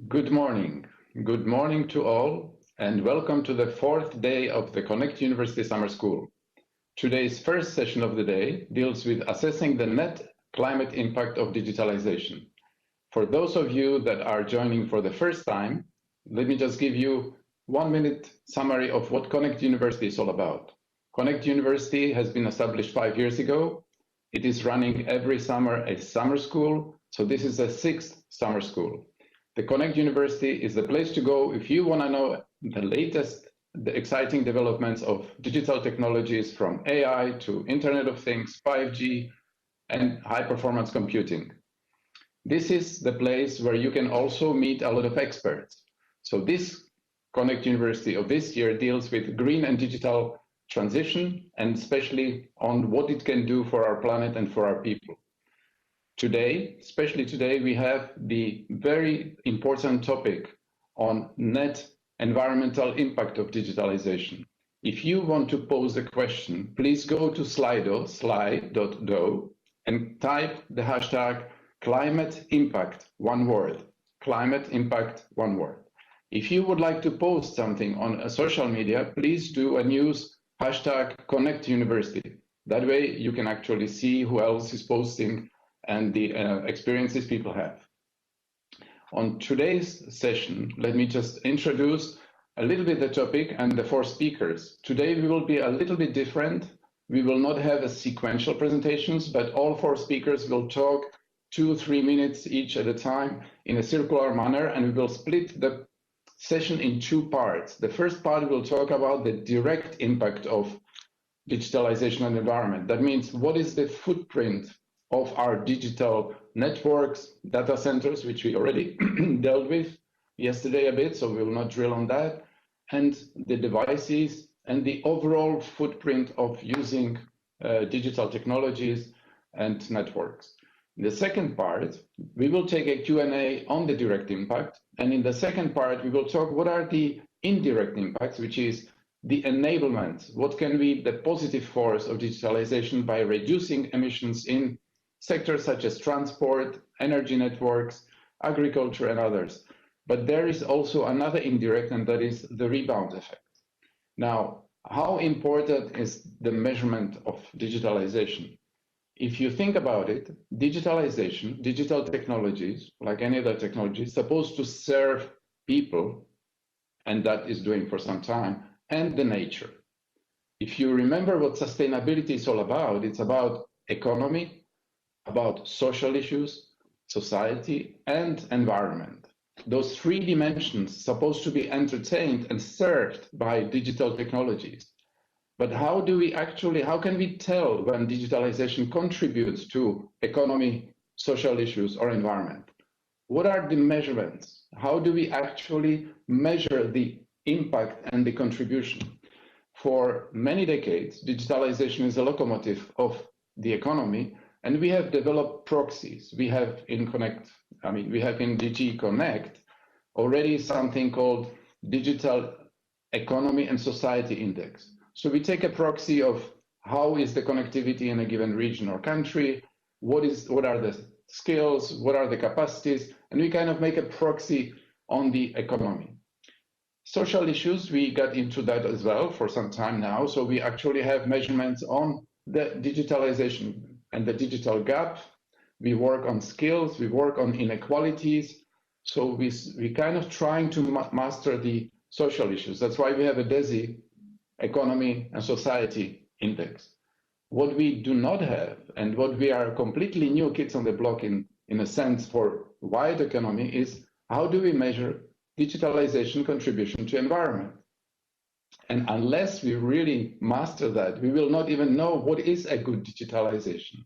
Good morning. Good morning to all, and welcome to the fourth day of the Connect University Summer School. Today's first session of the day deals with assessing the net climate impact of digitalization. For those of you that are joining for the first time, let me just give you 1-minute summary of what Connect University is all about. Connect University has been established 5 years ago. It is running every summer a summer school, so this is the 6th summer school. The Connect University is the place to go if you want to know the latest, the exciting developments of digital technologies from AI to Internet of Things, 5G, and high-performance computing. This is the place where you can also meet a lot of experts. So this Connect University of this year deals with green and digital transition, and especially on what it can do for our planet and for our people. Today, especially today, we have the very important topic on net environmental impact of digitalization. If you want to pose a question, please go to slide.do, and type the hashtag climate impact, one word, climate impact, one word. If you would like to post something on a social media, please do and use hashtag Connect University. That way you can actually see who else is posting and the experiences people have. On today's session, let me just introduce a little bit the topic and the 4 speakers. Today we will be a little bit different. We will not have a sequential presentations, but all 4 speakers will talk 2-3 minutes each at a time in a circular manner, and we will split the session in 2 parts. The first part will talk about the direct impact of digitalization and environment. That means what is the footprint of our digital networks, data centers, which we already dealt with yesterday a bit, so we will not drill on that, and the devices and the overall footprint of using digital technologies and networks. In the second part, we will take a Q&A on the direct impact, and in the second part, we will talk what are the indirect impacts, which is the enablement. What can be the positive force of digitalization by reducing emissions in sectors such as transport, energy networks, agriculture, and others. But there is also another indirect, and that is the rebound effect. Now, how important is the measurement of digitalization? If you think about it, digitalization, digital technologies, like any other technology, is supposed to serve people, and that is doing for some time, and the nature. If you remember what sustainability is all about, it's about economy, about social issues, society, and environment. Those 3 dimensions supposed to be entertained and served by digital technologies. But how can we tell when digitalization contributes to economy, social issues, or environment? What are the measurements? How do we actually measure the impact and the contribution? For many decades, digitalization is a locomotive of the economy, and we have developed proxies. We have in DG Connect already something called Digital Economy and Society Index. So we take a proxy of how is the connectivity in a given region or country, what are the skills, what are the capacities, and we kind of make a proxy on the economy. Social issues, we got into that as well for some time now. So we actually have measurements on the digitalization and the digital gap. We work on skills, we work on inequalities. So we kind of trying to master the social issues. That's why we have a DESI, Economy and Society Index. What we do not have, and what we are completely new kids on the block in a sense for wide economy, is how do we measure digitalization contribution to environment? And unless we really master that, we will not even know what is a good digitalization.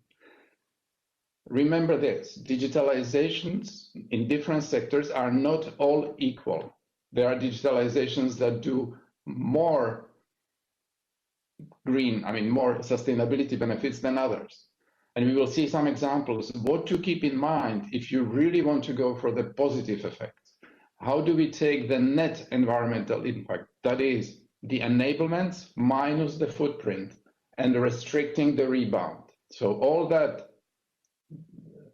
Remember this, digitalizations in different sectors are not all equal. There are digitalizations that do more more sustainability benefits than others. And we will see some examples of what to keep in mind if you really want to go for the positive effects. How do we take the net environmental impact? That is the enablements minus the footprint and restricting the rebound. So all that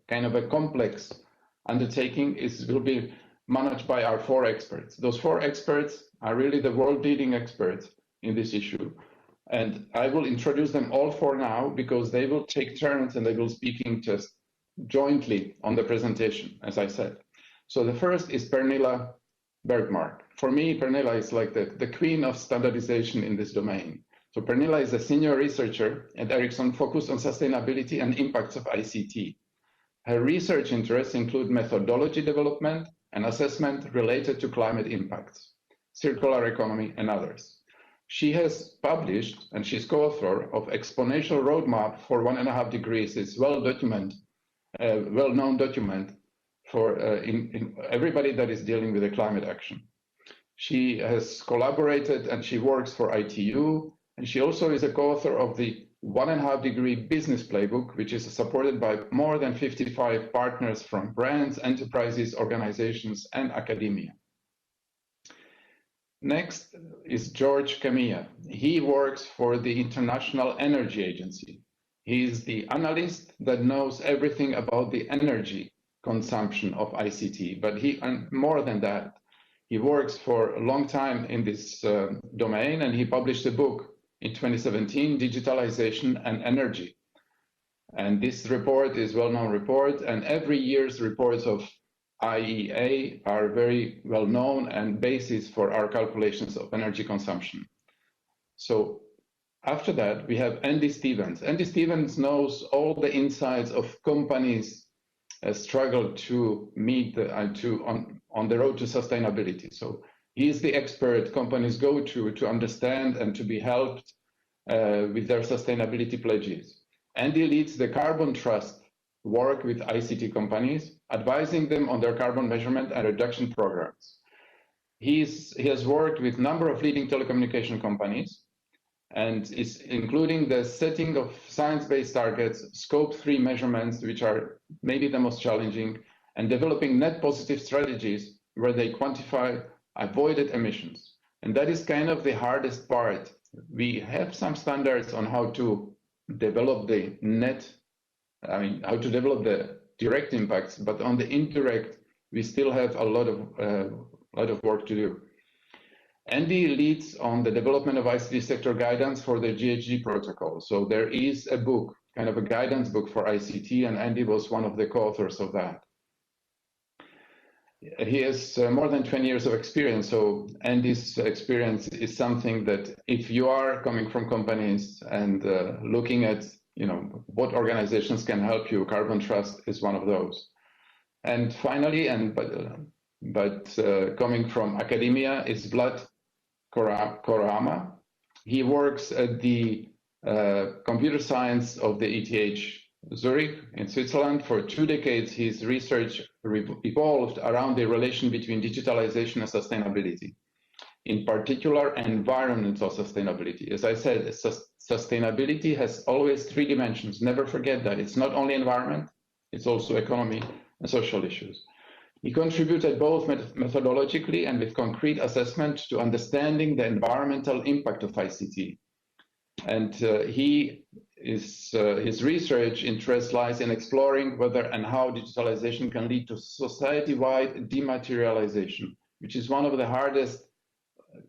kind of a complex undertaking will be managed by our 4 experts. Those 4 experts are really the world-leading experts in this issue. And I will introduce them all 4 now because they will take turns and they will speaking just jointly on the presentation, as I said. So the first is Pernilla Bergmark. For me, Pernilla is like the queen of standardization in this domain. So Pernilla is a senior researcher at Ericsson focused on sustainability and impacts of ICT. Her research interests include methodology development and assessment related to climate impacts, circular economy, and others. She has published, and she's co-author of Exponential Roadmap for 1.5 degrees. It's well-known document for in everybody that is dealing with the climate action. She has collaborated and she works for ITU, and she also is a co-author of the 1.5 degree business playbook, which is supported by more than 55 partners from brands, enterprises, organizations, and academia. Next is George Camilla. He works for the International Energy Agency. He is the analyst that knows everything about the energy consumption of ICT, but and more than that, he works for a long time in this domain, and he published a book in 2017, Digitalization and Energy. And this report is a well-known report, and every year's reports of IEA are very well known and basis for our calculations of energy consumption. So after that, we have Andy Stevens. Andy Stevens knows all the insights of companies struggle to meet on the road to sustainability. So he is the expert companies go to understand and to be helped with their sustainability pledges. Andy leads the Carbon Trust work with ICT companies, advising them on their carbon measurement and reduction programs. He has worked with a number of leading telecommunication companies, and is including the setting of science-based targets, scope 3 measurements, which are maybe the most challenging, and developing net positive strategies where they quantify avoided emissions. And that is kind of the hardest part. We have some standards on how to develop the how to develop the direct impacts, but on the indirect, we still have a lot of work to do. Andy leads on the development of ICT sector guidance for the GHG protocol. So there is a book, kind of a guidance book for ICT, and Andy was one of the co-authors of that. He has more than 20 years of experience. So Andy's experience is something that if you are coming from companies and looking at what organizations can help you, Carbon Trust is one of those. And finally, but coming from academia is Vlad Korama. He works at the computer science of the ETH Zurich in Switzerland. For 2 decades, his research evolved around the relation between digitalization and sustainability, in particular environmental sustainability. As I said, sustainability has always 3 dimensions. Never forget that. It's not only environment, it's also economy and social issues. He contributed both methodologically and with concrete assessment to understanding the environmental impact of ICT. And his research interest lies in exploring whether and how digitalization can lead to society-wide dematerialization, which is one of the hardest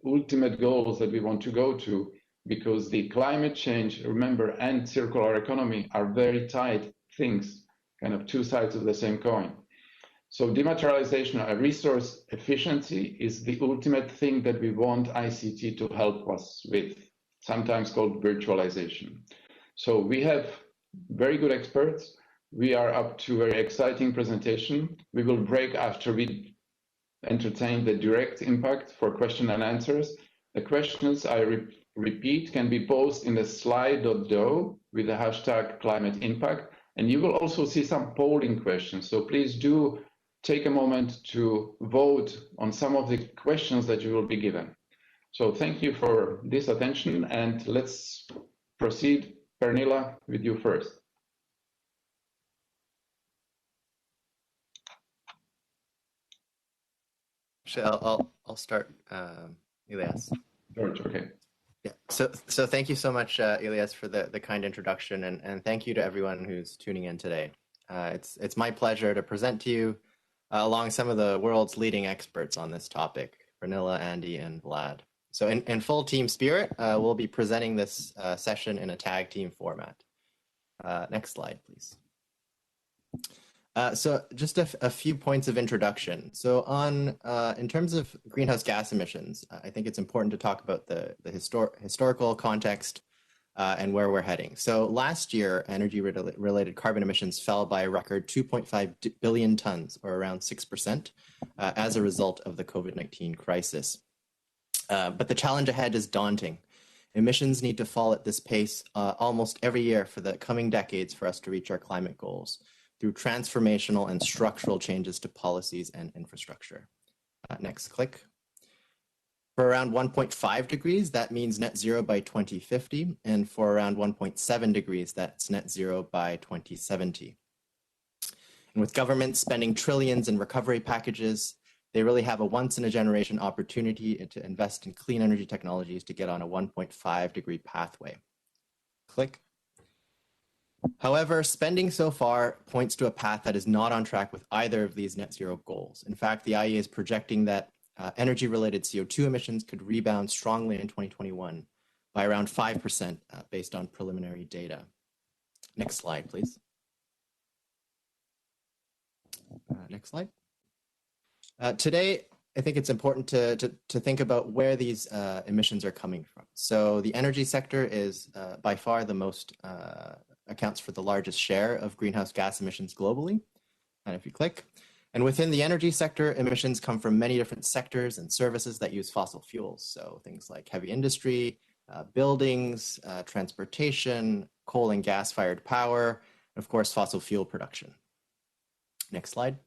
ultimate goals that we want to go to, because the climate change, remember, and circular economy are very tight things, kind of 2 sides of the same coin. So dematerialization and resource efficiency is the ultimate thing that we want ICT to help us with, sometimes called virtualization. So we have very good experts. We are up to a very exciting presentation. We will break after we entertain the direct impact for question and answers. The questions, I repeat, can be posted in the slide.do with the hashtag climate impact. And you will also see some polling questions. So please do take a moment to vote on some of the questions that you will be given. So thank you for this attention, and let's proceed. Pernilla, with you first. I'll start, Elias. George, okay. Yeah. So thank you so much, Elias, for the kind introduction, and thank you to everyone who's tuning in today. It's my pleasure to present to you along some of the world's leading experts on this topic, Ranilla, Andy, and Vlad. So in full team spirit, we'll be presenting this session in a tag team format. Next slide, please. So just a few points of introduction. So in terms of greenhouse gas emissions, I think it's important to talk about the historical context and where we're heading. So last year, energy-related carbon emissions fell by a record 2.5 billion tons, or around 6%, as a result of the COVID-19 crisis. But the challenge ahead is daunting. Emissions need to fall at this pace almost every year for the coming decades for us to reach our climate goals through transformational and structural changes to policies and infrastructure. Next, click. For around 1.5 degrees, that means net zero by 2050, and for around 1.7 degrees, that's net zero by 2070. And with governments spending trillions in recovery packages, they really have a once-in-a-generation opportunity to invest in clean energy technologies to get on a 1.5-degree pathway. Click. However, spending so far points to a path that is not on track with either of these net zero goals. In fact, the IEA is projecting that energy-related CO2 emissions could rebound strongly in 2021 by around 5% based on preliminary data. Next slide, please. Next slide. Today, I think it's important to think about where these emissions are coming from. So the energy sector is by far the most, accounts for the largest share of greenhouse gas emissions globally. And if you click, and within the energy sector, emissions come from many different sectors and services that use fossil fuels. So things like heavy industry, buildings, transportation, coal and gas-fired power, and of course, fossil fuel production. Next slide.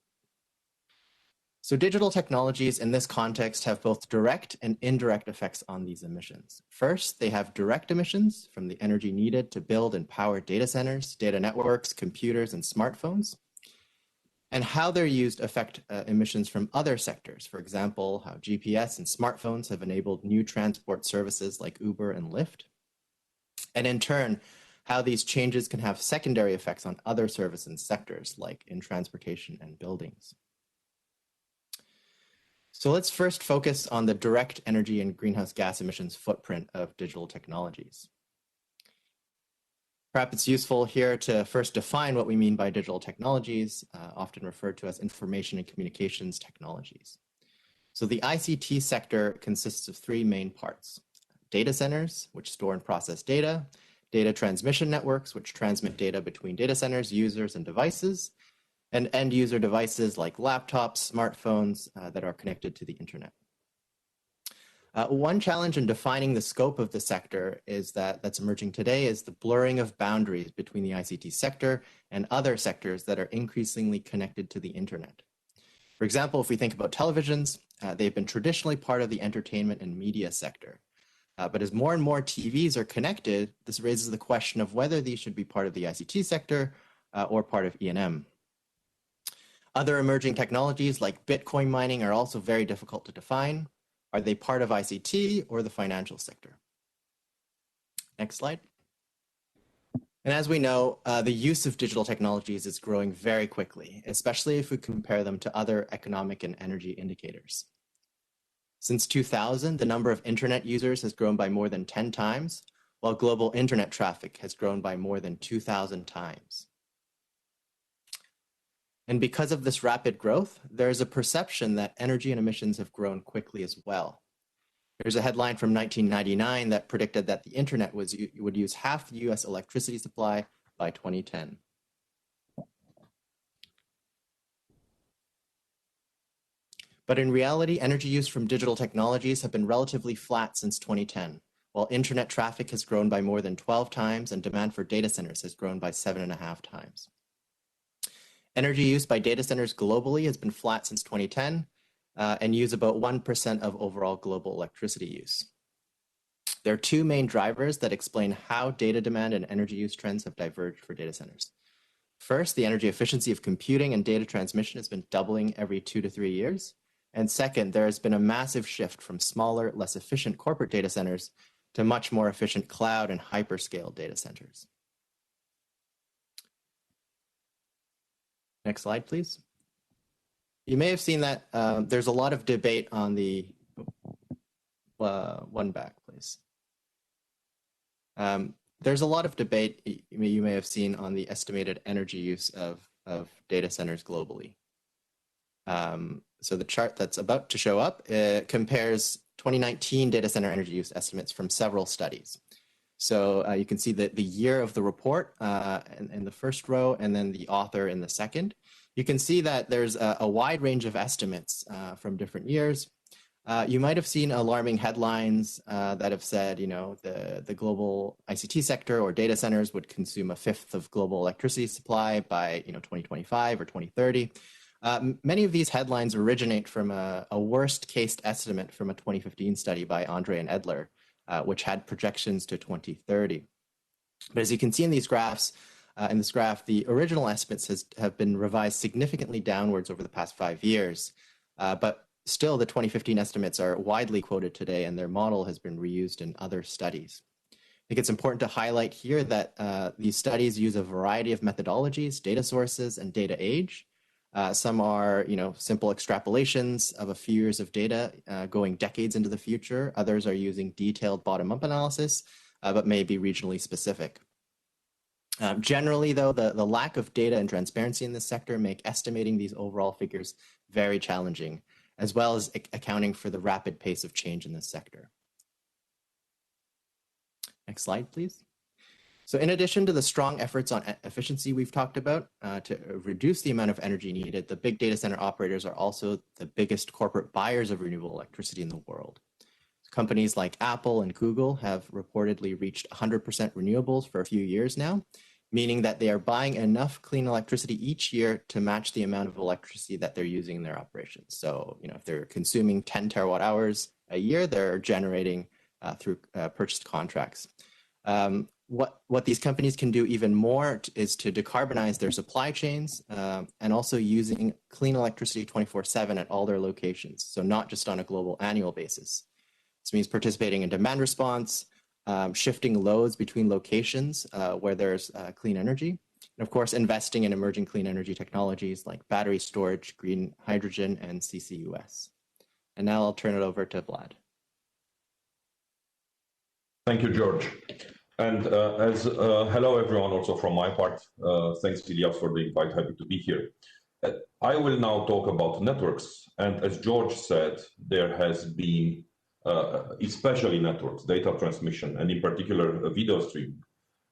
So digital technologies in this context have both direct and indirect effects on these emissions. First, they have direct emissions from the energy needed to build and power data centers, data networks, computers, and smartphones. And how they're used affect emissions from other sectors. For example, how GPS and smartphones have enabled new transport services like Uber and Lyft. And in turn, how these changes can have secondary effects on other services and sectors like in transportation and buildings. So let's first focus on the direct energy and greenhouse gas emissions footprint of digital technologies. Perhaps it's useful here to first define what we mean by digital technologies, often referred to as information and communications technologies. So the ICT sector consists of three main parts: data centers, which store and process data; data transmission networks, which transmit data between data centers, users, and devices; and end user devices like laptops, smartphones that are connected to the internet. One challenge in defining the scope of the sector that's emerging today is the blurring of boundaries between the ICT sector and other sectors that are increasingly connected to the internet. For example, if we think about televisions, they've been traditionally part of the entertainment and media sector. But as more and more TVs are connected, this raises the question of whether these should be part of the ICT sector or part of E&M. Other emerging technologies like Bitcoin mining are also very difficult to define. Are they part of ICT or the financial sector? Next slide. And as we know, the use of digital technologies is growing very quickly, especially if we compare them to other economic and energy indicators. Since 2000, the number of internet users has grown by more than 10 times, while global internet traffic has grown by more than 2,000 times. And because of this rapid growth, there is a perception that energy and emissions have grown quickly as well. There's a headline from 1999 that predicted that the internet would use half the US electricity supply by 2010. But in reality, energy use from digital technologies have been relatively flat since 2010, while internet traffic has grown by more than 12 times and demand for data centers has grown by 7.5 times. Energy use by data centers globally has been flat since 2010 and use about 1% of overall global electricity use. There are two main drivers that explain how data demand and energy use trends have diverged for data centers. First, the energy efficiency of computing and data transmission has been doubling every 2 to 3 years. And second, there has been a massive shift from smaller, less efficient corporate data centers to much more efficient cloud and hyperscale data centers. Next slide, please. You may have seen that there's a lot of debate on the one back, please. There's a lot of debate you may have seen on the estimated energy use of data centers globally. So the chart that's about to show up compares 2019 data center energy use estimates from several studies. So you can see that the year of the report in the first row and then the author in the second. You can see that there's a wide range of estimates from different years. You might have seen alarming headlines that have said, you know, the global ICT sector or data centers would consume a fifth of global electricity supply by, you know, 2025 or 2030. Many of these headlines originate from a worst case estimate from a 2015 study by Andre and Edler, which had projections to 2030. But as you can see in these graphs, in this graph, the original estimates have been revised significantly downwards over the past 5 years. But still, the 2015 estimates are widely quoted today, and their model has been reused in other studies. I think it's important to highlight here that these studies use a variety of methodologies, data sources, and data age. Some are, you know, simple extrapolations of a few years of data going decades into the future. Others are using detailed bottom-up analysis, but may be regionally specific. Generally, though, the lack of data and transparency in this sector make estimating these overall figures very challenging, as well as accounting for the rapid pace of change in this sector. Next slide, please. So in addition to the strong efforts on efficiency we've talked about to reduce the amount of energy needed, the big data center operators are also the biggest corporate buyers of renewable electricity in the world. Companies like Apple and Google have reportedly reached 100% renewables for a few years now, meaning that they are buying enough clean electricity each year to match the amount of electricity that they're using in their operations. So, you know, if they're consuming 10 terawatt hours a year, they're generating through purchased contracts. What these companies can do even more is to decarbonize their supply chains and also using clean electricity 24/7 at all their locations. So not just on a global annual basis. This means participating in demand response, shifting loads between locations where there's clean energy, and of course, investing in emerging clean energy technologies like battery storage, green hydrogen, and CCUS. And now I'll turn it over to Vlad. Thank you, George. And hello, everyone, also from my part. Thanks, Ilya, for the invite. Happy to be here. I will now talk about networks. And as George said, there has been especially networks, data transmission, and in particular video streaming,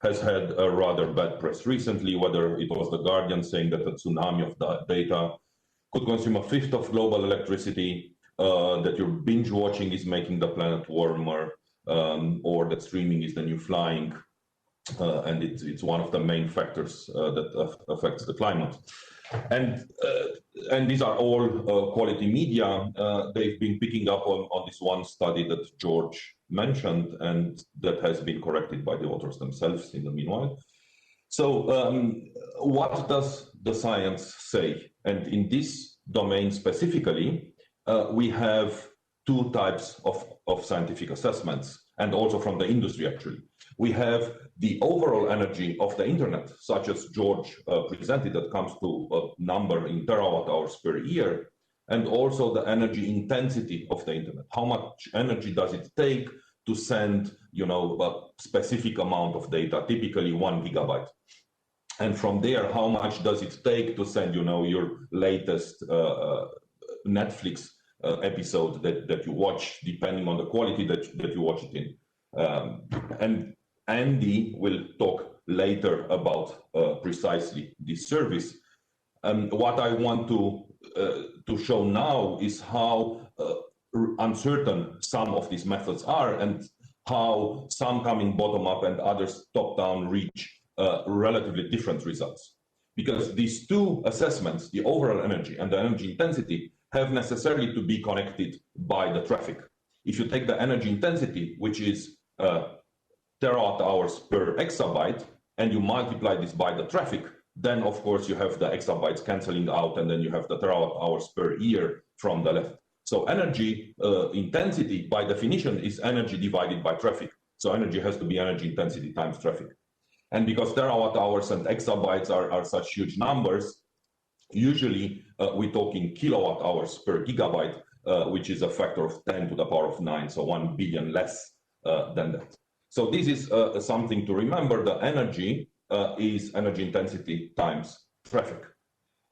has had a rather bad press recently, whether it was The Guardian saying that a tsunami of data could consume a fifth of global electricity, that your binge watching is making the planet warmer, or that streaming is the new flying, and it's one of the main factors that affects the climate. And these are all quality media. They've been picking up on this one study that George mentioned, and that has been corrected by the authors themselves in the meanwhile. So what does the science say? And in this domain specifically, we have two types of scientific assessments, and also from the industry, actually. We have the overall energy of the internet, such as George presented, that comes to a number in terawatt hours per year, and also the energy intensity of the internet. How much energy does it take to send, you know, a specific amount of data, typically 1 gigabyte? And from there, how much does it take to send, you know, your latest Netflix episode that you watch, depending on the quality that you watch it in? And Andy will talk later about precisely this service. What I want to show now is how uncertain some of these methods are, and how some coming bottom up and others top down reach relatively different results. Because these two assessments, the overall energy and the energy intensity, have necessarily to be connected by the traffic. If you take the energy intensity, which is terawatt hours per exabyte, and you multiply this by the traffic, then of course you have the exabytes canceling out, and then you have the terawatt hours per year from the left. So energy intensity, by definition, is energy divided by traffic. So energy has to be energy intensity times traffic. And because terawatt hours and exabytes are such huge numbers, Usually, we talk in kilowatt hours per gigabyte, which is a factor of 10 to the power of 9, so 1 billion less than that. So this is something to remember. The energy is energy intensity times traffic.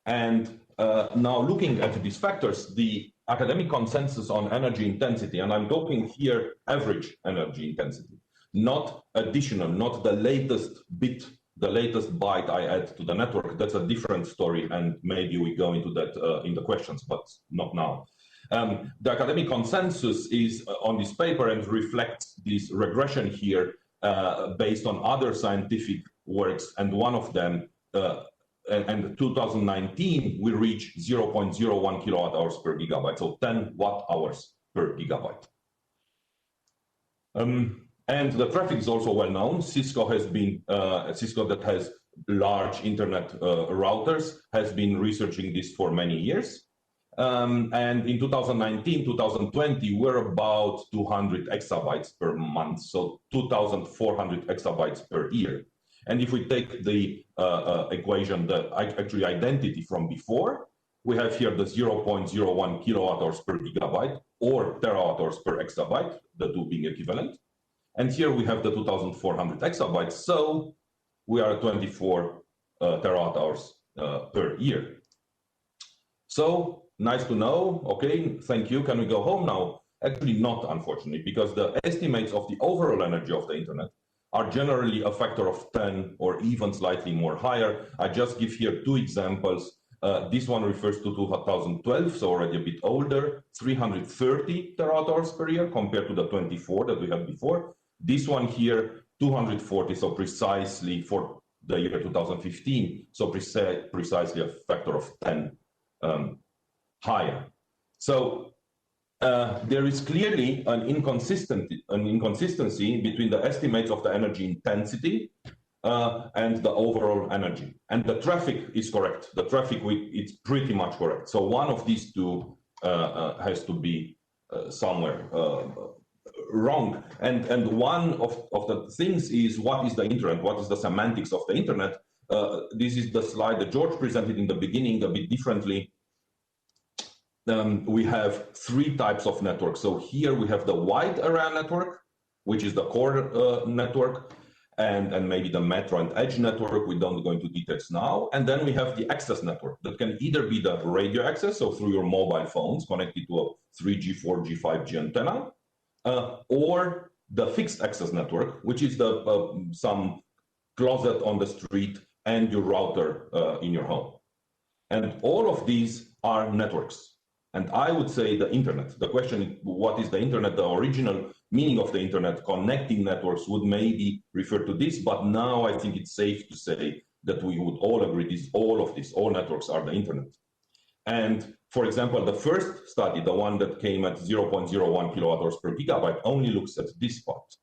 And now looking at these factors, the academic consensus on energy intensity, and I'm talking here average energy intensity, not additional, not the latest bit, the latest byte I add to the network. That's a different story, and maybe we go into that in the questions, but not now. The academic consensus is on this paper and reflects this regression here based on other scientific works, and one of them, and 2019, we reached 0.01 kilowatt hours per gigabyte, so 10 watt hours per gigabyte. And the traffic is also well known. Cisco has been, Cisco that has large internet routers has been researching this for many years. And in 2019, 2020, we're about 200 exabytes per month, so 2,400 exabytes per year. And if we take the equation, the actually identity from before, we have here the 0.01 kilowatt hours per gigabyte or terawatt hours per exabyte, the two being equivalent. And here we have the 2,400 exabytes, so we are at 24 terawatt hours per year. So nice to know. Okay, thank you. Can we go home now? Actually not, unfortunately, because the estimates of the overall energy of the internet are generally a factor of 10 or even slightly more higher. I just give here two examples. This one refers to 2012, so already a bit older, 330 terawatt hours per year compared to the 24 that we had before. This one here, 240, so precisely for the year 2015, so precisely a factor of 10 higher. So there is clearly an inconsistency between the estimates of the energy intensity and the overall energy. And the traffic is correct. The traffic, it's pretty much correct. So one of these two has to be somewhere wrong. And one of the things is, what is the internet? What is the semantics of the internet? This is the slide that George presented in the beginning a bit differently. We have three types of networks. So here we have the wide area network, which is the core network, and maybe the metro and edge network. We don't go into details now. And then we have the access network that can either be the radio access, so through your mobile phones connected to a 3G, 4G, 5G antenna, or the fixed access network, which is the some closet on the street and your router in your home. And all of these are networks. And I would say the internet, the question, what is the internet? The original meaning of the internet, connecting networks, would maybe refer to this, but now I think it's safe to say that we would all agree all networks are the internet. And for example, the first study, the one that came at 0.01 kilowatt hours per gigabyte, only looks at this part.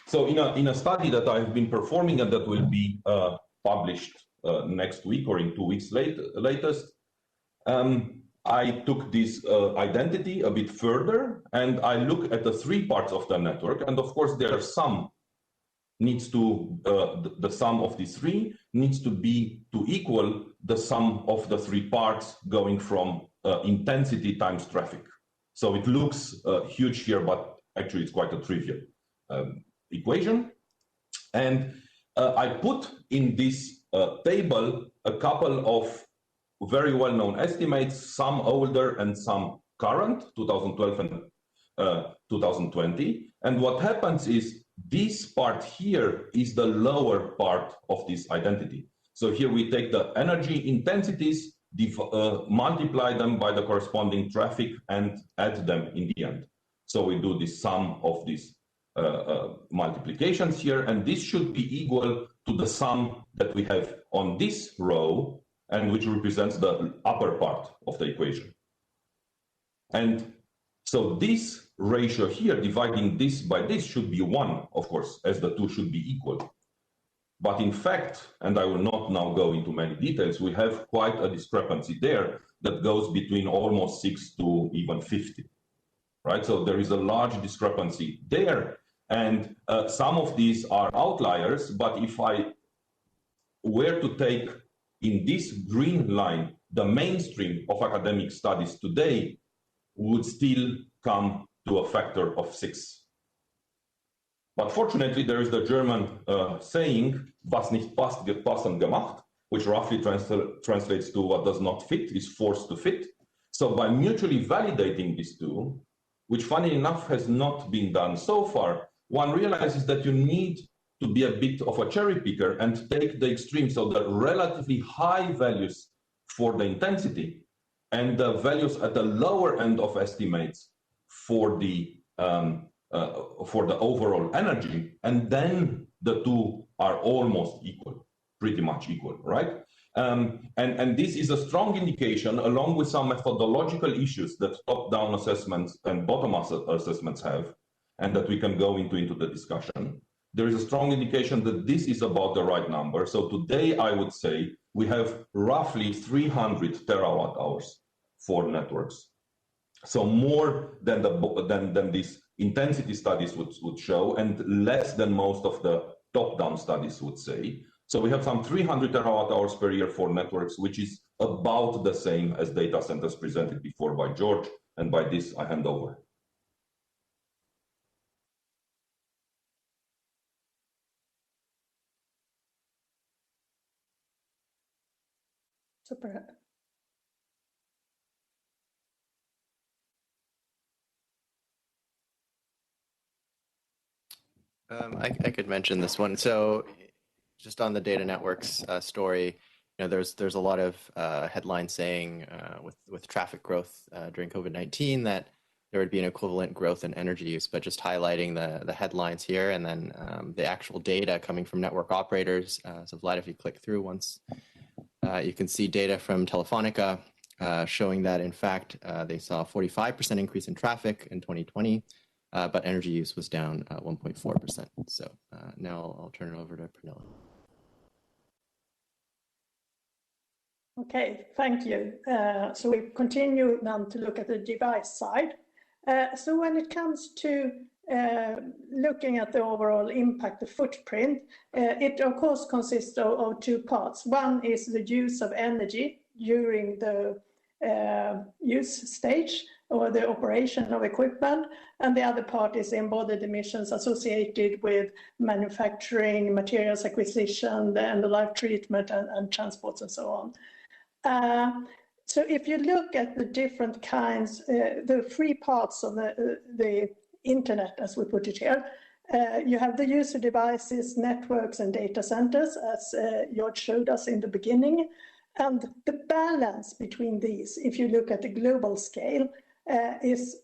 So in a study that I've been performing and that will be published next week or in 2 weeks latest, I took this identity a bit further and I look at the three parts of the network. And of course, there are some needs to, the sum of these three needs to be to equal the sum of the three parts going from intensity times traffic. So it looks huge here, but actually it's quite a trivial equation. And I put in this table a couple of very well-known estimates, some older and some current, 2012 and 2020. And what happens is this part here is the lower part of this identity. So here we take the energy intensities, multiply them by the corresponding traffic and add them in the end. So we do the sum of these multiplications here, and this should be equal to the sum that we have on this row, and which represents the upper part of the equation. And so this ratio here, dividing this by this, should be 1, of course, as the two should be equal. But in fact, and I will not now go into many details, we have quite a discrepancy there that goes between almost 6 to even 50, right? So there is a large discrepancy there. And some of these are outliers, but if I were to take in this green line, the mainstream of academic studies today would still come to a factor of 6. But fortunately, there is the German saying, was nicht passt, wird passend gemacht, which roughly translates to what does not fit is forced to fit. So by mutually validating these two, which funny enough has not been done so far, one realizes that you need to be a bit of a cherry picker and take the extreme, so the relatively high values for the intensity and the values at the lower end of estimates for the overall energy, and then the two are almost equal, pretty much equal, right? And this is a strong indication, along with some methodological issues that top-down assessments and bottom-up assessments have, and that we can go into the discussion. There is a strong indication that this is about the right number. So today, I would say we have roughly 300 terawatt hours for networks. So more than these intensity studies would show, and less than most of the top-down studies would say. So we have some 300 terawatt hours per year for networks, which is about the same as data centers presented before by George. And by this, I hand over. Super. I could mention this one. So just on the data networks story, there's a lot of headlines saying with traffic growth during COVID-19 that there would be an equivalent growth in energy use, but just highlighting the headlines here, and then the actual data coming from network operators. So Vlad, if you click through once, you can see data from Telefonica showing that in fact they saw a 45% increase in traffic in 2020, but energy use was down 1.4%. So now I'll turn it over to Pernilla. Okay, thank you. So we continue now to look at the device side. So when it comes to looking at the overall impact, the footprint, it of course consists of two parts. One is the use of energy during the use stage or the operation of equipment, and the other part is embodied emissions associated with manufacturing, materials acquisition, and the life treatment and transports and so on. So if you look at the different kinds, the three parts of the internet, as we put it here, you have the user devices, networks, and data centers, as George showed us in the beginning. And the balance between these, if you look at the global scale, is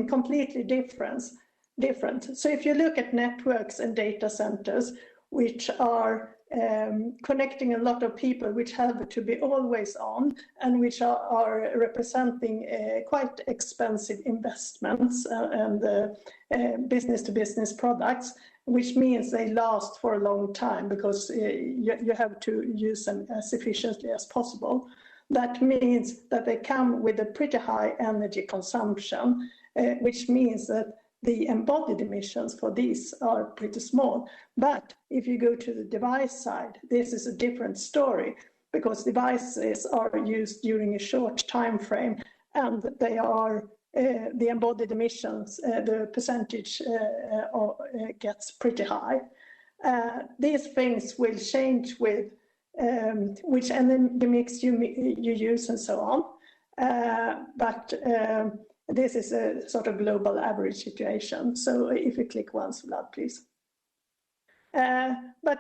completely different. So if you look at networks and data centers, which are connecting a lot of people, which have to be always on, and which are representing quite expensive investments and business-to-business products, which means they last for a long time because you have to use them as efficiently as possible. That means that they come with a pretty high energy consumption, which means that the embodied emissions for these are pretty small. But if you go to the device side, this is a different story, because devices are used during a short time frame, and they are the embodied emissions, the percentage gets pretty high. These things will change with which energy mix you use and so on. But this is a sort of global average situation. So if you click once, Vlad, please. But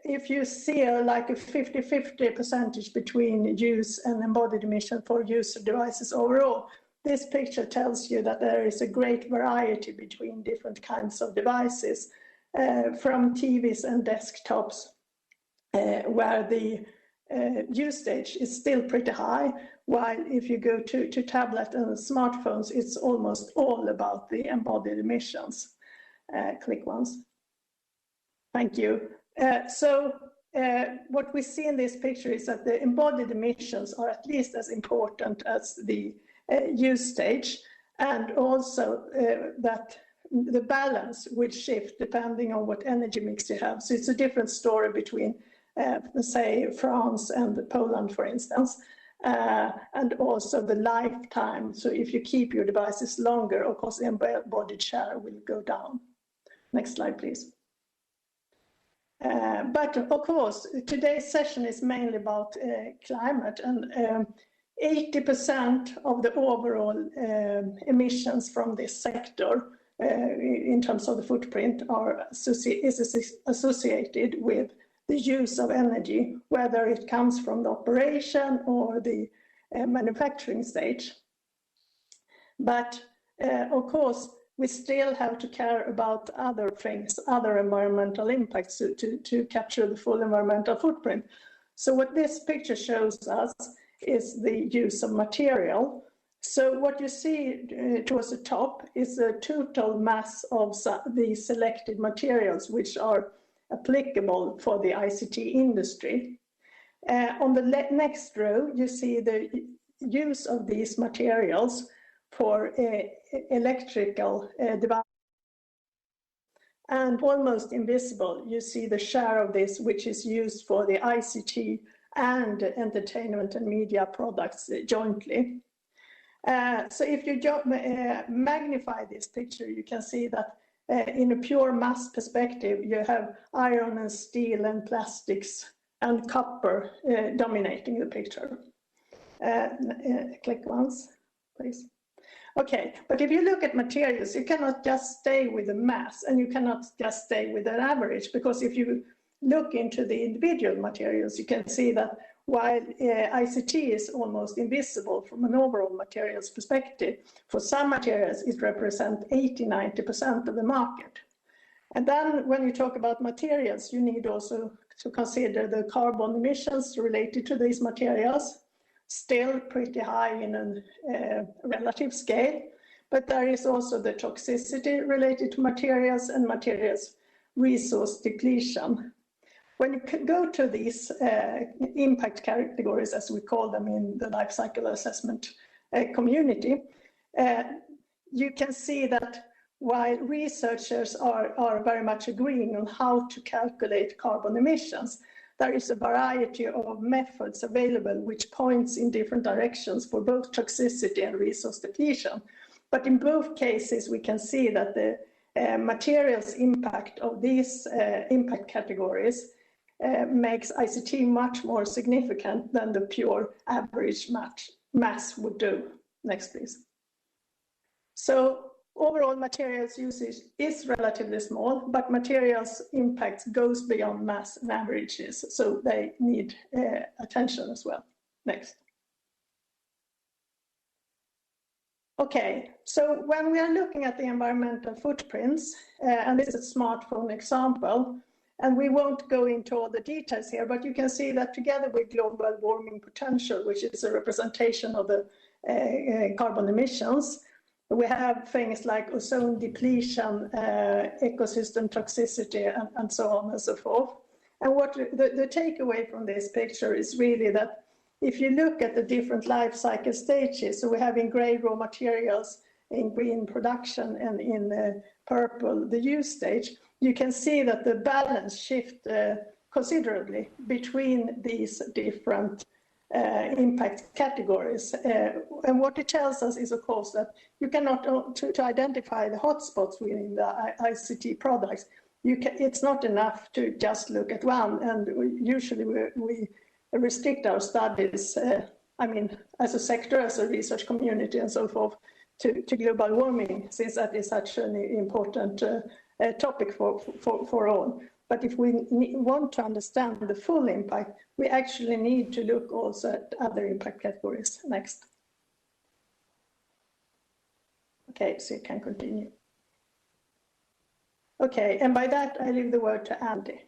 if you see like a 50-50 percentage between use and embodied emission for user devices overall, this picture tells you that there is a great variety between different kinds of devices, from TVs and desktops, where the usage is still pretty high, while if you go to tablet and smartphones, it's almost all about the embodied emissions. Click once. Thank you. So what we see in this picture is that the embodied emissions are at least as important as the use stage, and also that the balance will shift depending on what energy mix you have. So it's a different story between say France and Poland, for instance. And also the lifetime. So if you keep your devices longer, of course, the embodied share will go down. Next slide, please. But of course, today's session is mainly about climate, and 80% of the overall emissions from this sector in terms of the footprint is associated with the use of energy, whether it comes from the operation or the manufacturing stage. But of course, we still have to care about other things, other environmental impacts to capture the full environmental footprint. So what this picture shows us is the use of material. So what you see towards the top is the total mass of the selected materials which are applicable for the ICT industry. On the next row, you see the use of these materials for electrical devices. And almost invisible, you see the share of this which is used for the ICT and entertainment and media products jointly. So if you magnify this picture, you can see that in a pure mass perspective, you have iron and steel and plastics and copper dominating the picture. Click once, please. Okay, but if you look at materials, you cannot just stay with the mass, and you cannot just stay with an average, because if you look into the individual materials, you can see that while ICT is almost invisible from an overall materials perspective, for some materials it represents 80–90% of the market. And then when you talk about materials, you need also to consider the carbon emissions related to these materials, still pretty high in a relative scale, but there is also the toxicity related to materials and materials resource depletion. When you go to these impact categories, as we call them in the life cycle assessment community, you can see that while researchers are very much agreeing on how to calculate carbon emissions, there is a variety of methods available which points in different directions for both toxicity and resource depletion. But in both cases, we can see that the materials impact of these impact categories makes ICT much more significant than the pure average mass would do. Next, please. So overall materials usage is relatively small, but materials impacts goes beyond mass and averages, so they need attention as well. Next. Okay, so when we are looking at the environmental footprints, and this is a smartphone example, and we won't go into all the details here, but you can see that together with global warming potential, which is a representation of the carbon emissions, we have things like ozone depletion, ecosystem toxicity, and so on and so forth. And what the takeaway from this picture is really that if you look at the different life cycle stages, so we have in gray raw materials, in green production, and in purple the use stage, you can see that the balance shift considerably between these different impact categories. And what it tells us is, of course, that you cannot, to identify the hotspots within the ICT products, it's not enough to just look at one, and usually we restrict our studies, I mean, as a sector, as a research community and so forth, to global warming, since that is such an important topic for all. But if we want to understand the full impact, we actually need to look also at other impact categories. Next. Okay, so you can continue. Okay, and by that, I leave the word to Andy.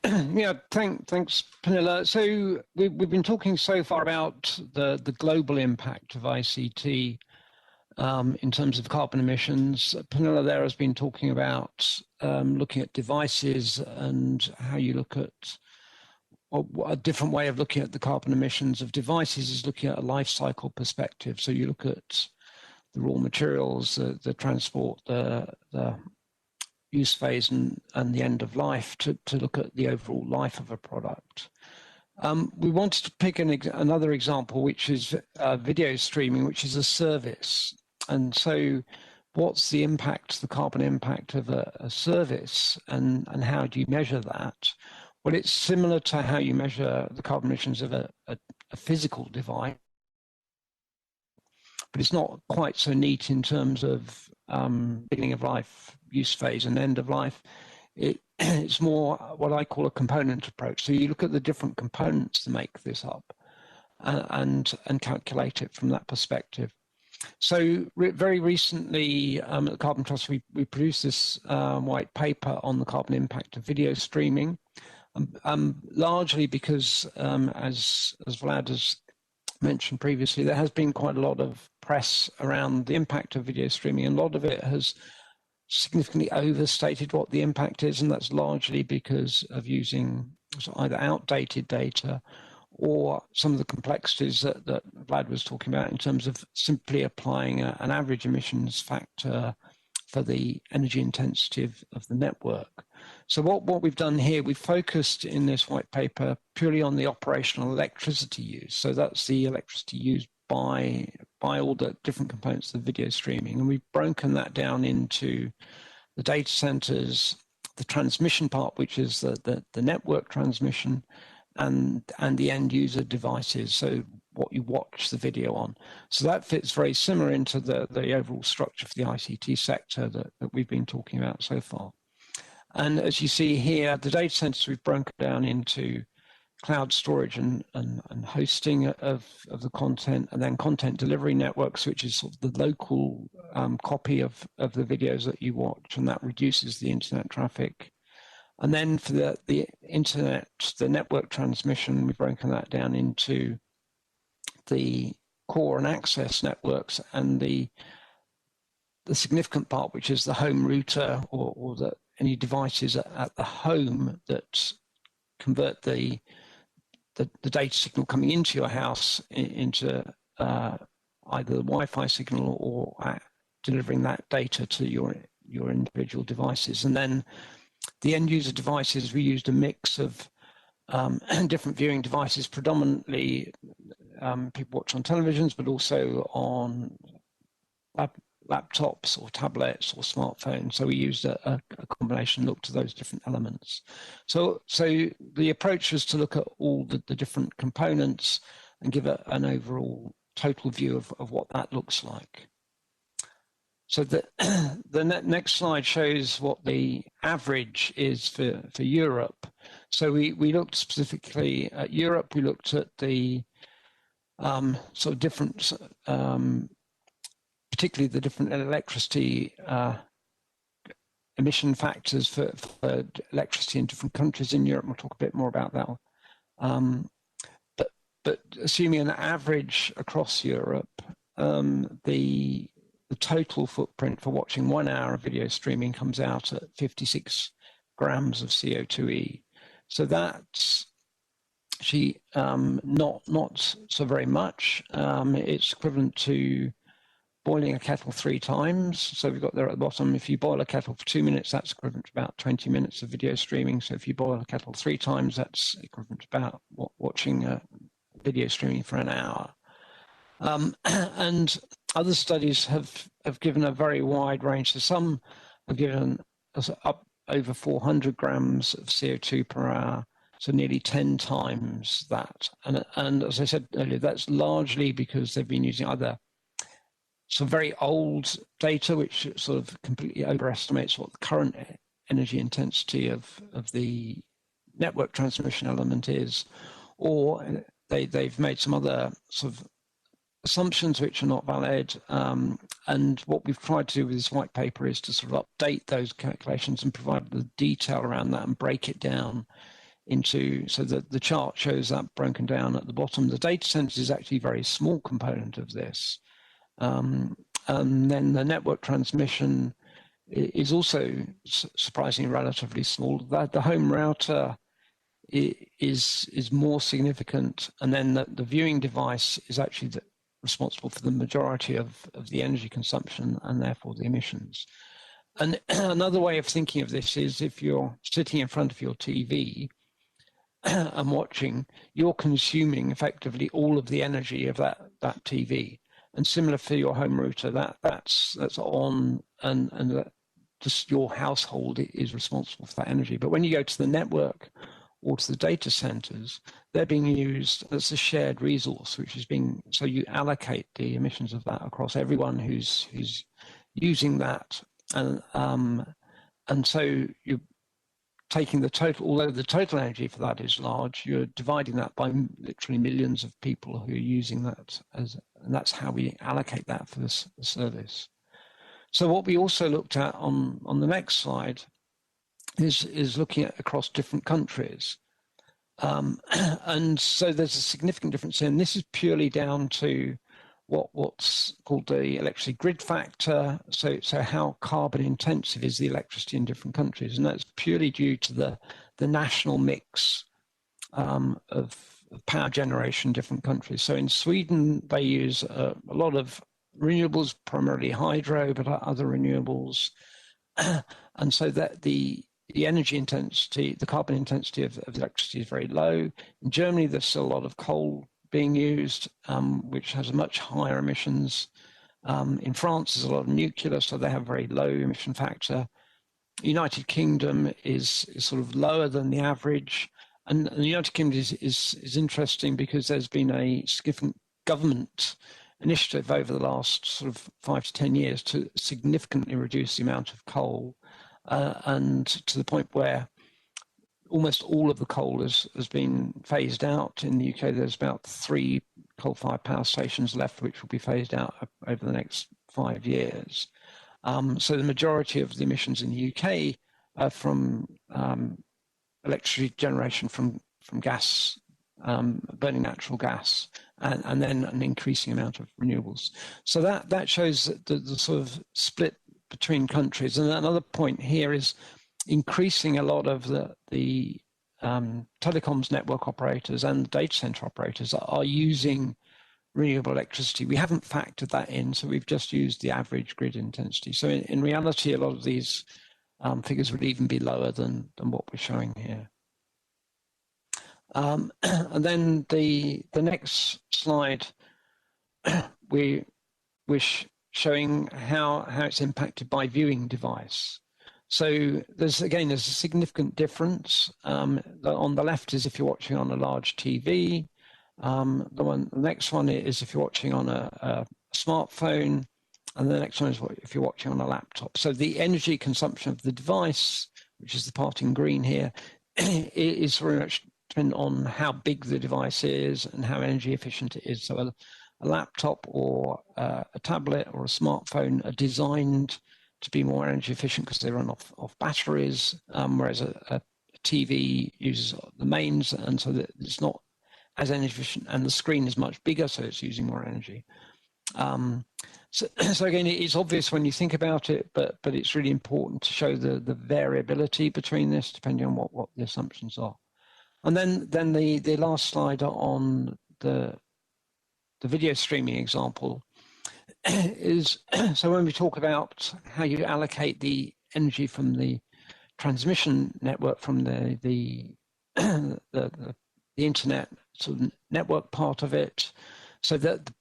Yeah, thanks, Pernilla. So we've been talking so far about the global impact of ICT in terms of carbon emissions. Pernilla there has been talking about looking at devices and how you look at, well, a different way of looking at the carbon emissions of devices is looking at a life cycle perspective. So you look at the raw materials, the transport, the use phase and the end of life to look at the overall life of a product. We wanted to pick another example, which is video streaming, which is a service. And so what's the impact, the carbon impact of a service, and how do you measure that? Well, it's similar to how you measure the carbon emissions of a physical device, but it's not quite so neat in terms of beginning of life, use phase, and end of life. It's more what I call a component approach. So you look at the different components to make this up and calculate it from that perspective. So very recently at the Carbon Trust, we produced this white paper on the carbon impact of video streaming, largely because, as Vlad has mentioned previously, there has been quite a lot of press around the impact of video streaming, and a lot of it has significantly overstated what the impact is, and that's largely because of using either outdated data or some of the complexities that Vlad was talking about in terms of simply applying an average emissions factor for the energy intensity of the network. So what we've done here, we've focused in this white paper purely on the operational electricity use. So that's the electricity used by all the different components of video streaming. And we've broken that down into the data centers, the transmission part, which is the network transmission, and the end user devices, so what you watch the video on. So that fits very similar into the overall structure for the ICT sector that we've been talking about so far. And as you see here, the data centers we've broken down into cloud storage and hosting of the content, and then content delivery networks, which is sort of the local copy of the videos that you watch, and that reduces the internet traffic. And then for the internet, the network transmission, we've broken that down into the core and access networks, and the significant part, which is the home router or any devices at the home that convert the data signal coming into your house into either the Wi-Fi signal or delivering that data to your individual devices. And then the end user devices, we used a mix of different viewing devices, predominantly people watch on televisions, but also on laptops or tablets or smartphones. So we used a combination, look to those different elements. So the approach was to look at all the different components and give an overall total view of what that looks like. So the next slide shows what the average is for Europe. So we looked specifically at Europe. We looked at the sort of different, particularly the different electricity emission factors for electricity in different countries in Europe. We'll talk a bit more about that. But assuming an average across Europe, the total footprint for watching 1 hour of video streaming comes out at 56 grams of CO2e. So that's actually not so very much. It's equivalent to boiling a kettle 3 times. So we've got there at the bottom, if you boil a kettle for 2 minutes, that's equivalent to about 20 minutes of video streaming. So if you boil a kettle 3 times, that's equivalent to about watching video streaming for an hour. And other studies have given a very wide range. So some have given us up over 400 grams of CO2 per hour, so nearly 10 times that. And as I said earlier, that's largely because they've been using either some very old data, which sort of completely overestimates what the current energy intensity of the network transmission element is, or they've made some other sort of assumptions which are not valid. And what we've tried to do with this white paper is to sort of update those calculations and provide the detail around that and break it down into, so that the chart shows that broken down at the bottom. The data center is actually a very small component of this. And then the network transmission is also surprisingly relatively small. The home router is more significant, and then the viewing device is actually responsible for the majority of the energy consumption and therefore the emissions. And another way of thinking of this is if you're sitting in front of your TV and watching, you're consuming effectively all of the energy of that TV. And similar for your home router, that's on, and just your household is responsible for that energy. But when you go to the network or to the data centers, they're being used as a shared resource, which is being, so you allocate the emissions of that across everyone who's using that. And so you're taking the total, although the total energy for that is large, you're dividing that by literally millions of people who are using that, and that's how we allocate that for this service. So what we also looked at on the next slide is looking at across different countries. And so there's a significant difference, and this is purely down to what's called the electricity grid factor, so how carbon intensive is the electricity in different countries, and that's purely due to the national mix of power generation in different countries. So in Sweden, they use a lot of renewables, primarily hydro, but other renewables, and so that the energy intensity, the carbon intensity of electricity is very low. In Germany, there's still a lot of coal being used, which has a much higher emissions. In France, there's a lot of nuclear, so they have a very low emission factor. United Kingdom is sort of lower than the average. And the United Kingdom is interesting because there's been a significant government initiative over the last sort of 5 to 10 years to significantly reduce the amount of coal, and to the point where almost all of the coal has been phased out. In the UK, there's about 3 coal-fired power stations left, which will be phased out over the next 5 years. So the majority of the emissions in the UK are from electricity generation from gas, burning natural gas, and then an increasing amount of renewables. So that shows the sort of split between countries. And another point here is increasing a lot of the telecoms network operators and data center operators are using renewable electricity. We haven't factored that in, so we've just used the average grid intensity. So in reality, a lot of these figures would even be lower than what we're showing here. And then the next slide, we're showing how it's impacted by viewing device. So there's a significant difference. On the left is if you're watching on a large TV. The next one is if you're watching on a smartphone, and the next one is if you're watching on a laptop. So the energy consumption of the device, which is the part in green here, is very much dependent on how big the device is and how energy efficient it is. So a laptop or a tablet or a smartphone are designed to be more energy efficient because they run off batteries, whereas a TV uses the mains, and so that it's not as energy efficient, and the screen is much bigger, so it's using more energy. So again, it's obvious when you think about it, but it's really important to show the variability between this, depending on what the assumptions are. And then the last slide on the video streaming example is, so when we talk about how you allocate the energy from the transmission network, from the internet sort of network part of it, so that the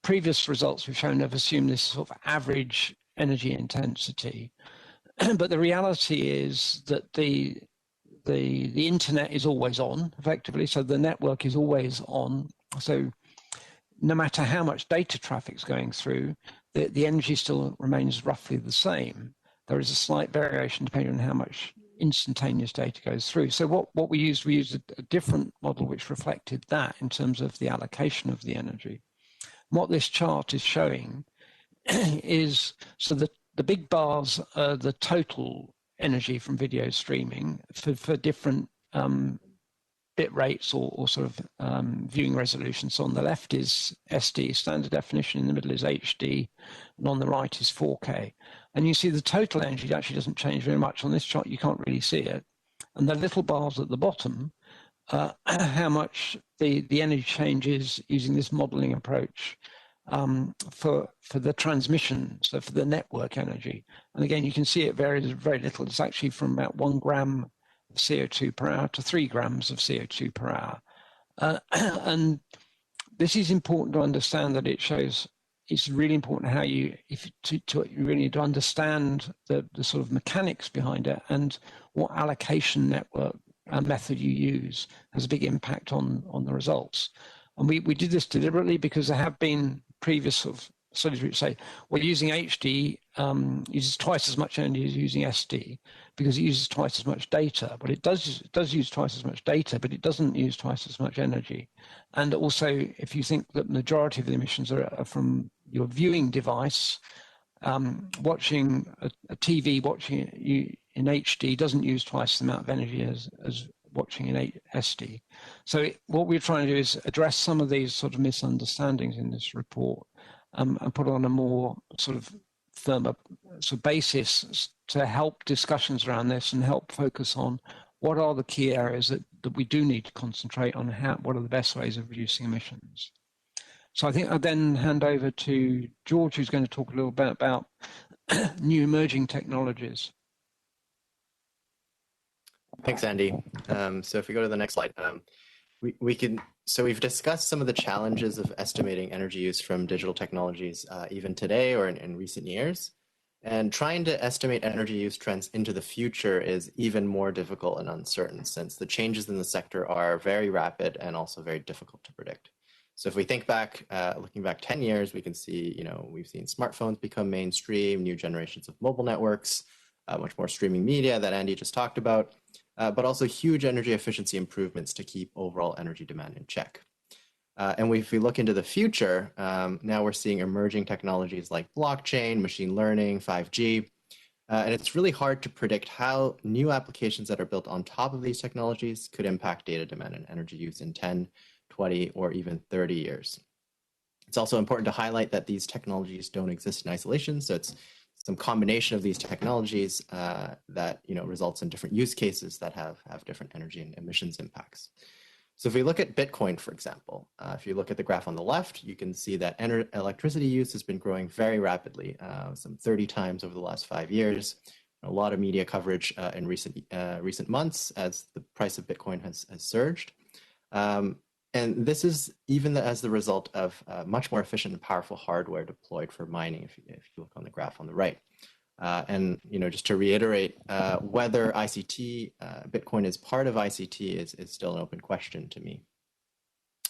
previous results we've shown have assumed this sort of average energy intensity, but the reality is that the internet is always on, effectively, so the network is always on. So no matter how much data traffic is going through, the energy still remains roughly the same. There is a slight variation depending on how much instantaneous data goes through. So what we used a different model which reflected that in terms of the allocation of the energy. What this chart is showing is, so the big bars are the total energy from video streaming for different bit rates or sort of viewing resolution. So on the left is SD, standard definition, in the middle is HD, and on the right is 4K. And you see the total energy actually doesn't change very much. On this chart, you can't really see it. And the little bars at the bottom, how much the energy changes using this modeling approach for the transmission, so for the network energy. And again, you can see it varies very little. It's actually from about 1 gram of CO2 per hour to 3 grams of CO2 per hour. And this is important to understand, that it shows it's really important how you really need to understand the sort of mechanics behind it, and what allocation network method you use has a big impact on the results. And we did this deliberately because there have been previous sort of studies which say, well, using HD uses twice as much energy as using SD, because it uses twice as much data. But it does use twice as much data, but it doesn't use twice as much energy. And also, if you think that the majority of the emissions are from your viewing device, watching a TV, watching it in HD doesn't use twice the amount of energy as watching in SD. So what we're trying to do is address some of these sort of misunderstandings in this report, and put on a more sort of firmer sort of basis to help discussions around this, and help focus on what are the key areas that we do need to concentrate on, what are the best ways of reducing emissions. So I think I'll then hand over to George, who's going to talk a little bit about new emerging technologies. Thanks, Andy. So if we go to the next slide, we've discussed some of the challenges of estimating energy use from digital technologies, even today or in recent years. And trying to estimate energy use trends into the future is even more difficult and uncertain, since the changes in the sector are very rapid and also very difficult to predict. So if we think back, looking back 10 years, we can see, we've seen smartphones become mainstream, new generations of mobile networks, much more streaming media that Andy just talked about, but also huge energy efficiency improvements to keep overall energy demand in check. And if we look into the future, now we're seeing emerging technologies like blockchain, machine learning, 5G, and it's really hard to predict how new applications that are built on top of these technologies could impact data demand and energy use in 10, 20, or even 30 years. It's also important to highlight that these technologies don't exist in isolation, so it's some combination of these technologies that results in different use cases that have different energy and emissions impacts. So if we look at Bitcoin, for example, if you look at the graph on the left, you can see that electricity use has been growing very rapidly, some 30 times over the last 5 years. A lot of media coverage in recent months as the price of Bitcoin has surged. And this is even as the result of much more efficient and powerful hardware deployed for mining, if you look on the graph on the right. And just to reiterate, whether ICT, Bitcoin is part of ICT is still an open question to me.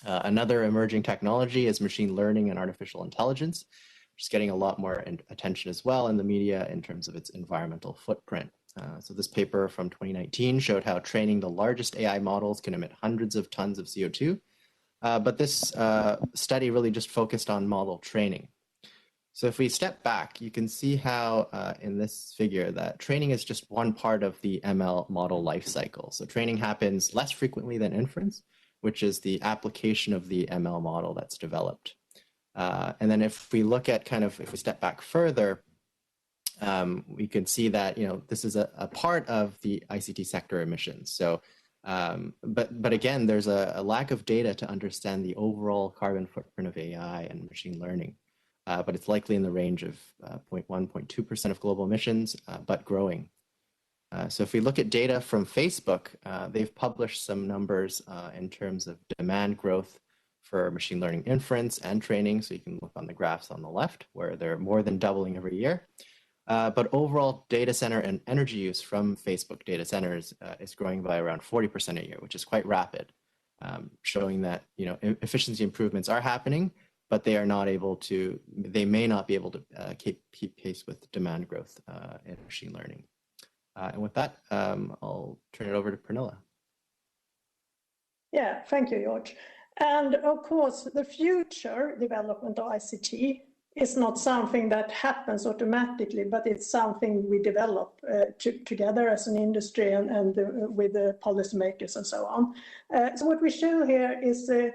Another emerging technology is machine learning and artificial intelligence, which is getting a lot more attention as well in the media in terms of its environmental footprint. So this paper from 2019 showed how training the largest AI models can emit hundreds of tons of CO2. But this study really just focused on model training. So if we step back, you can see how in this figure that training is just one part of the ML model lifecycle. So training happens less frequently than inference, which is the application of the ML model that's developed. And then if we look at if we step back further, we can see that this is a part of the ICT sector emissions. So, but again, there's a lack of data to understand the overall carbon footprint of AI and machine learning. But it's likely in the range of 0.1, 0.2% of global emissions, but growing. So if we look at data from Facebook, they've published some numbers in terms of demand growth for machine learning inference and training. So you can look on the graphs on the left, where they're more than doubling every year. But overall data center and energy use from Facebook data centers is growing by around 40% a year, which is quite rapid, showing that efficiency improvements are happening, but they may not be able to keep pace with demand growth in machine learning. And with that, I'll turn it over to Pernilla. Yeah, thank you, George. And of course, the future development of ICT is not something that happens automatically, but it's something we develop together as an industry and with the policymakers and so on. So what we show here is the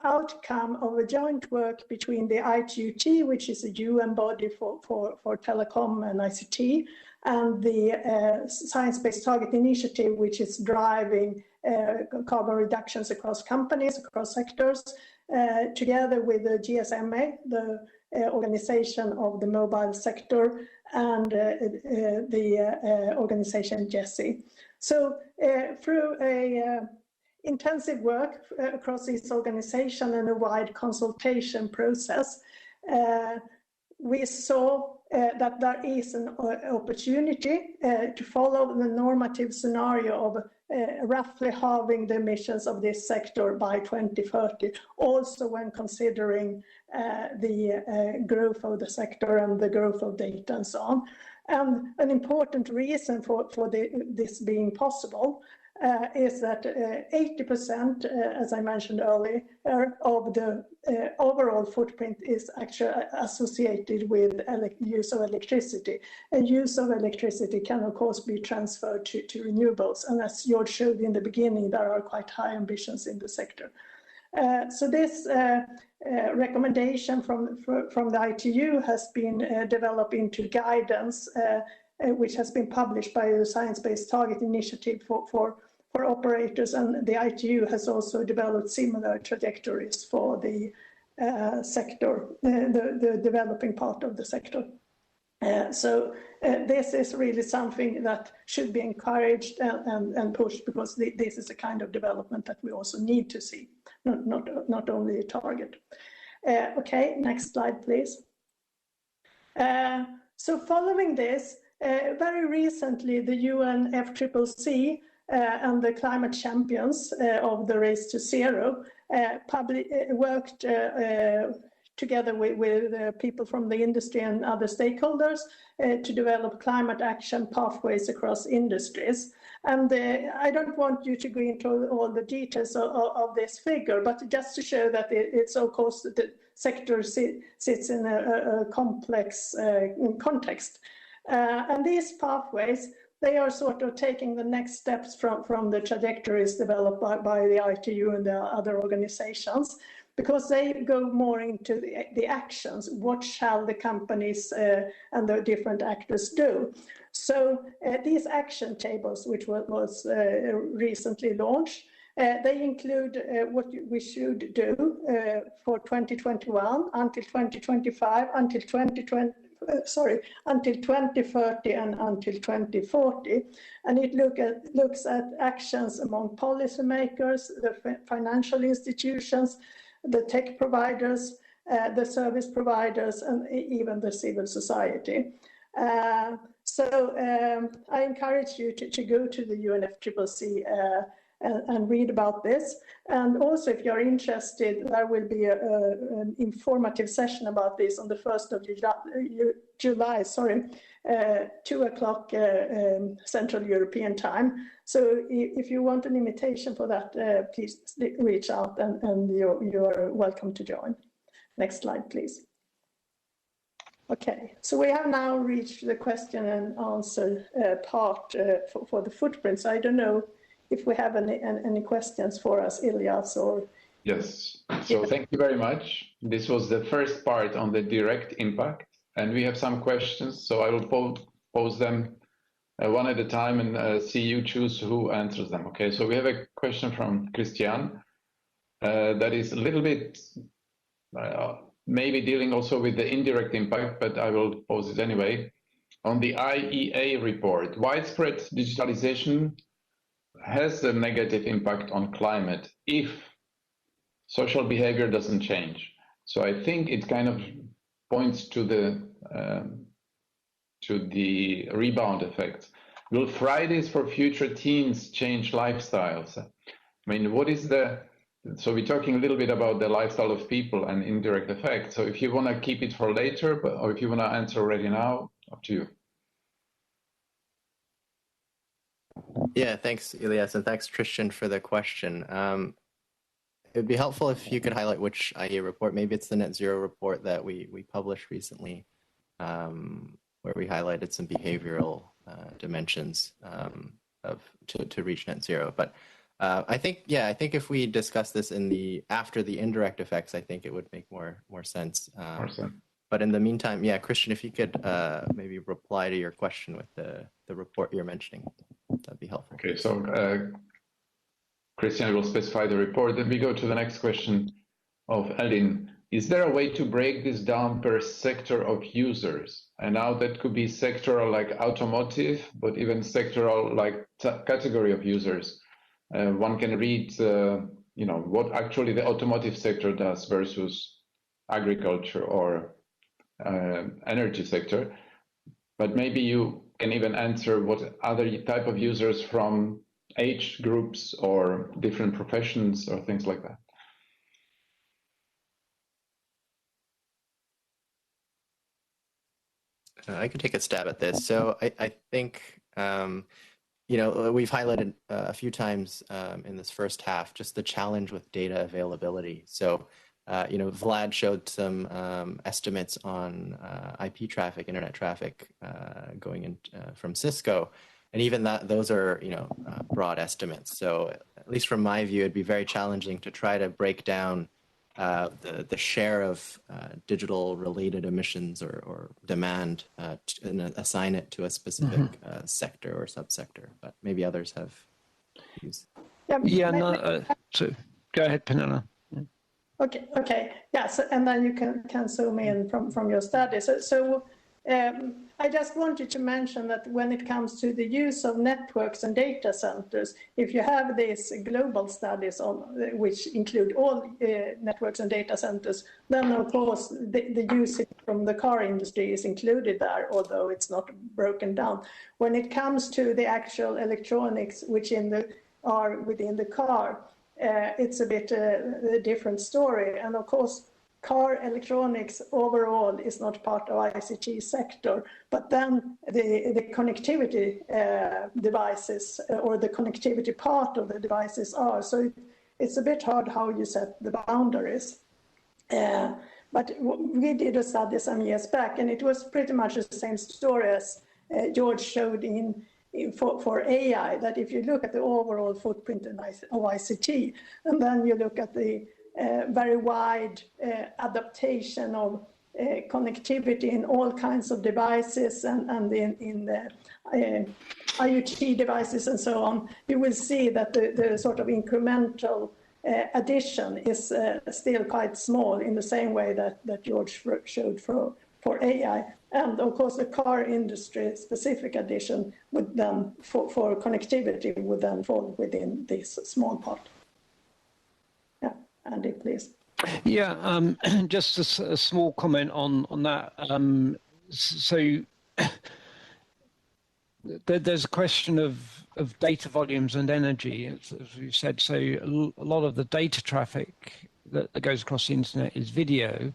outcome of a joint work between the ITUT, which is a UN body for telecom and ICT, and the Science-Based Target Initiative, which is driving carbon reductions across companies, across sectors. together with the GSMA, the organization of the mobile sector, and the organization GESI. So through a intensive work across this organization and a wide consultation process, we saw that there is an opportunity to follow the normative scenario of roughly halving the emissions of this sector by 2030, also when considering the growth of the sector and the growth of data and so on. And an important reason for this being possible is that 80%, as I mentioned earlier, of the overall footprint is actually associated with use of electricity. And use of electricity can, of course, be transferred to renewables. And as George showed in the beginning, there are quite high ambitions in the sector. So this recommendation from the ITU has been developed into guidance, which has been published by the Science Based Target Initiative for operators, and the ITU has also developed similar trajectories for the sector, the developing part of the sector. So this is really something that should be encouraged and pushed, because this is a kind of development that we also need to see, not only a target. Okay, next slide, please. So following this, very recently, the UNFCCC and the climate champions of the Race to Zero worked together with people from the industry and other stakeholders to develop climate action pathways across industries. And I don't want you to go into all the details of this figure, but just to show that it's, of course, the sector sits in a complex context. And these pathways, they are sort of taking the next steps from the trajectories developed by the ITU and the other organizations, because they go more into the actions. What shall the companies and the different actors do? So these action tables, which was recently launched, they include what we should do for 2021 until 2025, until 2030 and until 2040, and it looks at actions among policymakers, the financial institutions, the tech providers, the service providers, and even the civil society. So I encourage you to go to the UNFCCC and read about this. And also, if you're interested, there will be an informative session about this on the 1st of July, 2 o'clock Central European time. So if you want an invitation for that, please reach out and you're welcome to join. Next slide, please. Okay, so we have now reached the question and answer part for the footprints. I don't know if we have any questions for us, Ilyas, or... Yes, so thank you very much. This was the first part on the direct impact, and we have some questions, so I will pose them one at a time and see you choose who answers them. Okay, so we have a question from Christian that is a little bit maybe dealing also with the indirect impact, but I will pose it anyway. On the IEA report, widespread digitalization has a negative impact on climate if social behavior doesn't change. So I think it kind of points to the rebound effect. Will Fridays for Future Teens change lifestyles? I mean, what is so we're talking a little bit about the lifestyle of people and indirect effect. So if you want to keep it for later, or if you want to answer already now, up to you. Yeah, thanks, Ilyas, and thanks, Christian, for the question. It would be helpful if you could highlight which IEA report. Maybe it's the Net Zero report that we published recently, where we highlighted some behavioral dimensions to reach net zero. But I think if we discuss this after the indirect effects, I think it would make more sense. But in the meantime, yeah, Christian, if you could maybe reply to your question with the report you're mentioning, that'd be helpful. Okay, so Christian will specify the report. Then we go to the next question of Elin, is there a way to break this down per sector of users? And now that could be sectoral like automotive, but even sectoral like category of users. One can read, what actually the automotive sector does versus agriculture or energy sector. But maybe you can even answer what other type of users from age groups or different professions or things like that. I can take a stab at this. So I think, we've highlighted a few times in this first half, just the challenge with data availability. So, Vlad showed some estimates on IP traffic, internet traffic going in from Cisco. And even those are, broad estimates. So at least from my view, it'd be very challenging to try to break down the share of digital related emissions or demand and assign it to a specific sector or subsector, but maybe others have views. So go ahead, Pernilla. Okay. Yes, and then you can zoom in from your study. So I just wanted to mention that when it comes to the use of networks and data centers, if you have these global studies which include all networks and data centers, then of course the usage from the car industry is included there, although it's not broken down. When it comes to the actual electronics which are within the car, it's a bit a different story. And of course, car electronics overall is not part of ICT sector, but then the connectivity devices or the connectivity part of the devices are. So it's a bit hard how you set the boundaries. But we did a study some years back, and it was pretty much the same story as George showed for AI, that if you look at the overall footprint of ICT, and then you look at the very wide adaptation of connectivity in all kinds of devices and in the IoT devices and so on, you will see that the sort of incremental addition is still quite small in the same way that George showed for AI. And of course, the car industry specific addition would then, for connectivity, would then fall within this small part. Yeah, Andy, please. Yeah, just a small comment on that. So there's a question of data volumes and energy, as we said. So a lot of the data traffic that goes across the internet is video.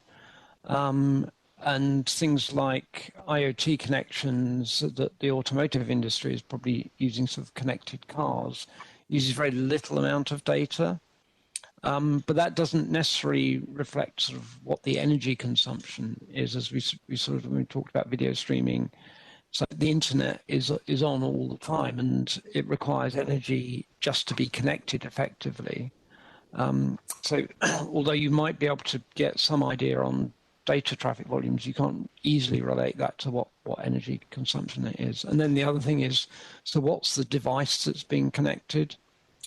And things like IoT connections that the automotive industry is probably using, sort of connected cars, uses very little amount of data. But that doesn't necessarily reflect sort of what the energy consumption is, as we talked about video streaming. So the internet is on all the time, and it requires energy just to be connected effectively. So although you might be able to get some idea on data traffic volumes, you can't easily relate that to what energy consumption it is. And then the other thing is, so what's the device that's being connected?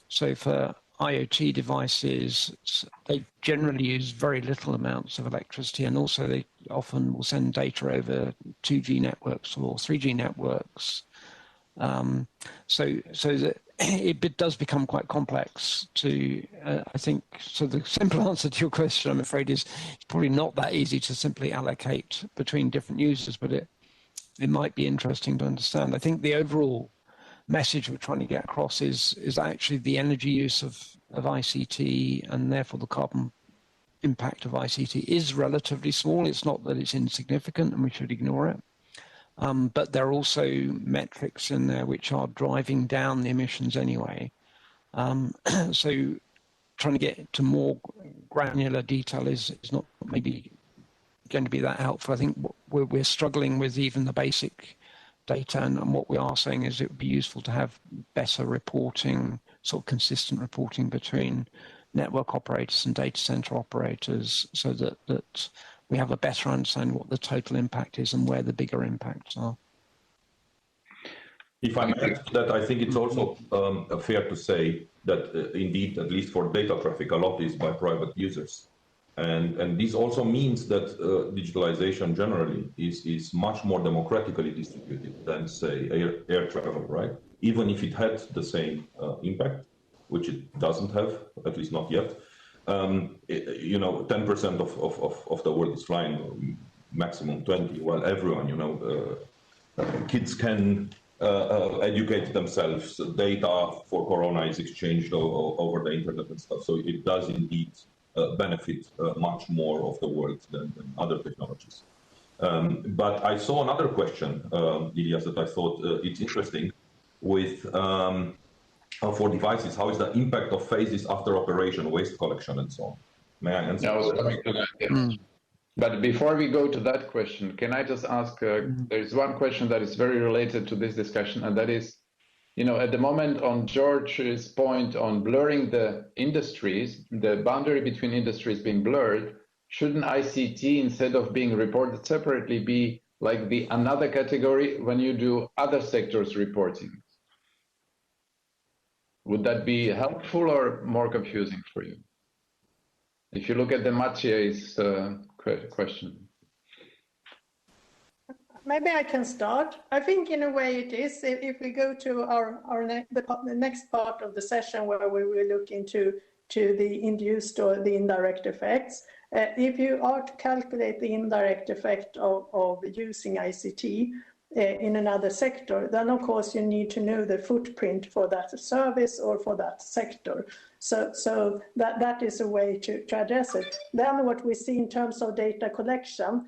So for IoT devices, they generally use very little amounts of electricity, and also they often will send data over 2G networks or 3G networks. So that it does become quite complex to, I think, so the simple answer to your question, I'm afraid, is it's probably not that easy to simply allocate between different users, but it might be interesting to understand. I think the overall message we're trying to get across is actually the energy use of ICT, and therefore the carbon impact of ICT is relatively small. It's not that it's insignificant and we should ignore it. But there are also metrics in there which are driving down the emissions anyway. So trying to get to more granular detail is not maybe going to be that helpful. I think we're struggling with even the basic data, and what we are saying is it would be useful to have better reporting, sort of consistent reporting between network operators and data center operators, so that we have a better understanding what the total impact is and where the bigger impacts are. If I may add to that, I think it's also fair to say that indeed, at least for data traffic, a lot is by private users. And this also means that digitalization generally is much more democratically distributed than, say, air travel, right? Even if it had the same impact, which it doesn't have, at least not yet. 10% of the world is flying, maximum 20, while everyone, kids can educate themselves. Data for Corona is exchanged over the internet and stuff. So it does indeed benefit much more of the world than other technologies. But I saw another question, Ilias, that I thought it's interesting with for devices. How is the impact of phases after operation, waste collection, and so on? May I answer? I was coming to that. Yes. But before we go to that question, can I just ask, there's one question that is very related to this discussion, and that is, at the moment on George's point on blurring the industries, the boundary between industries being blurred, shouldn't ICT, instead of being reported separately, be like the another category when you do other sectors reporting? Would that be helpful or more confusing for you? If you look at the Maciej's question. Maybe I can start. I think in a way it is. If we go to the next part of the session where we will look into the induced or the indirect effects, if you are to calculate the indirect effect of using ICT in another sector, then of course you need to know the footprint for that service or for that sector. So that is a way to address it. Then what we see in terms of data collection,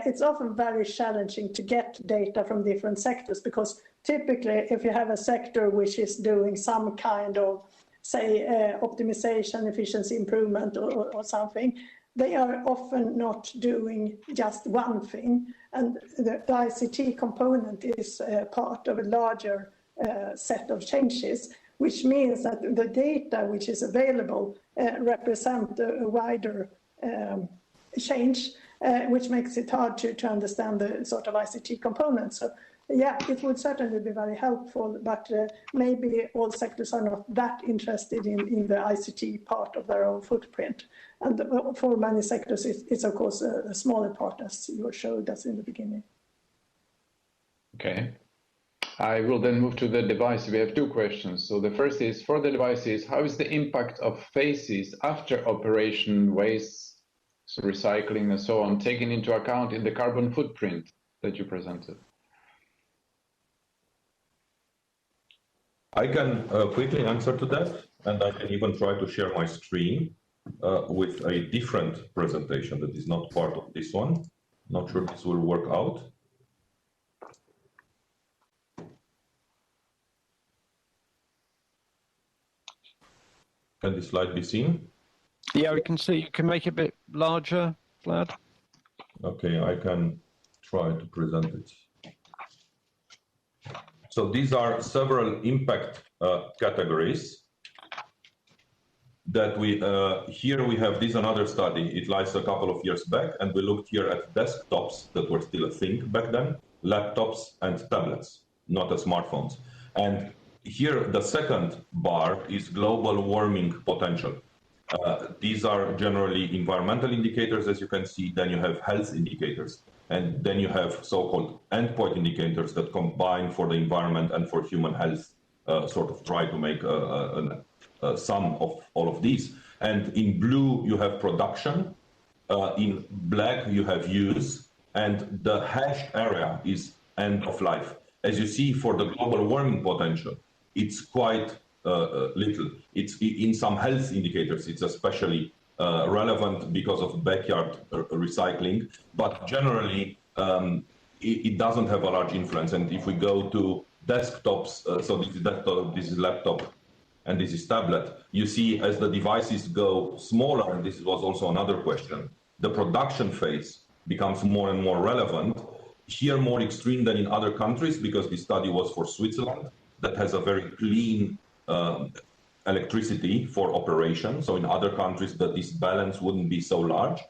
it's often very challenging to get data from different sectors, because typically if you have a sector which is doing some kind of, say, optimization, efficiency improvement or something, they are often not doing just one thing. And the ICT component is part of a larger set of changes, which means that the data which is available represent a wider change, which makes it hard to understand the sort of ICT components. So yeah, it would certainly be very helpful, but maybe all sectors are not that interested in the ICT part of their own footprint. And for many sectors, it's of course a smaller part, as you showed us in the beginning. Okay. I will then move to the device. We have two questions. So the first is, for the devices, how is the impact of phases after operation, waste, recycling, and so on, taken into account in the carbon footprint that you presented? I can quickly answer to that, and I can even try to share my screen with a different presentation that is not part of this one. Not sure this will work out. Can this slide be seen? Yeah, we can see. You can make it a bit larger, Vlad. Okay, I can try to present it. So these are several impact categories that here we have this another study. It lies a couple of years back, and we looked here at desktops that were still a thing back then, laptops and tablets, not as smartphones. And here the second bar is global warming potential. These are generally environmental indicators, as you can see. Then you have health indicators, and then you have so-called endpoint indicators that combine for the environment and for human health, sort of try to make a sum of all of these. And in blue, you have production. In black, you have use. And the hashed area is end of life. As you see, for the global warming potential, it's quite little. It's in some health indicators, it's especially relevant because of backyard recycling, but generally it doesn't have a large influence. And if we go to desktops, so this is desktop, this is laptop, and this is tablet, you see as the devices go smaller, and this was also another question, the production phase becomes more and more relevant. Here more extreme than in other countries, because this study was for Switzerland, that has a very clean electricity for operation. So in other countries that this balance wouldn't be so large.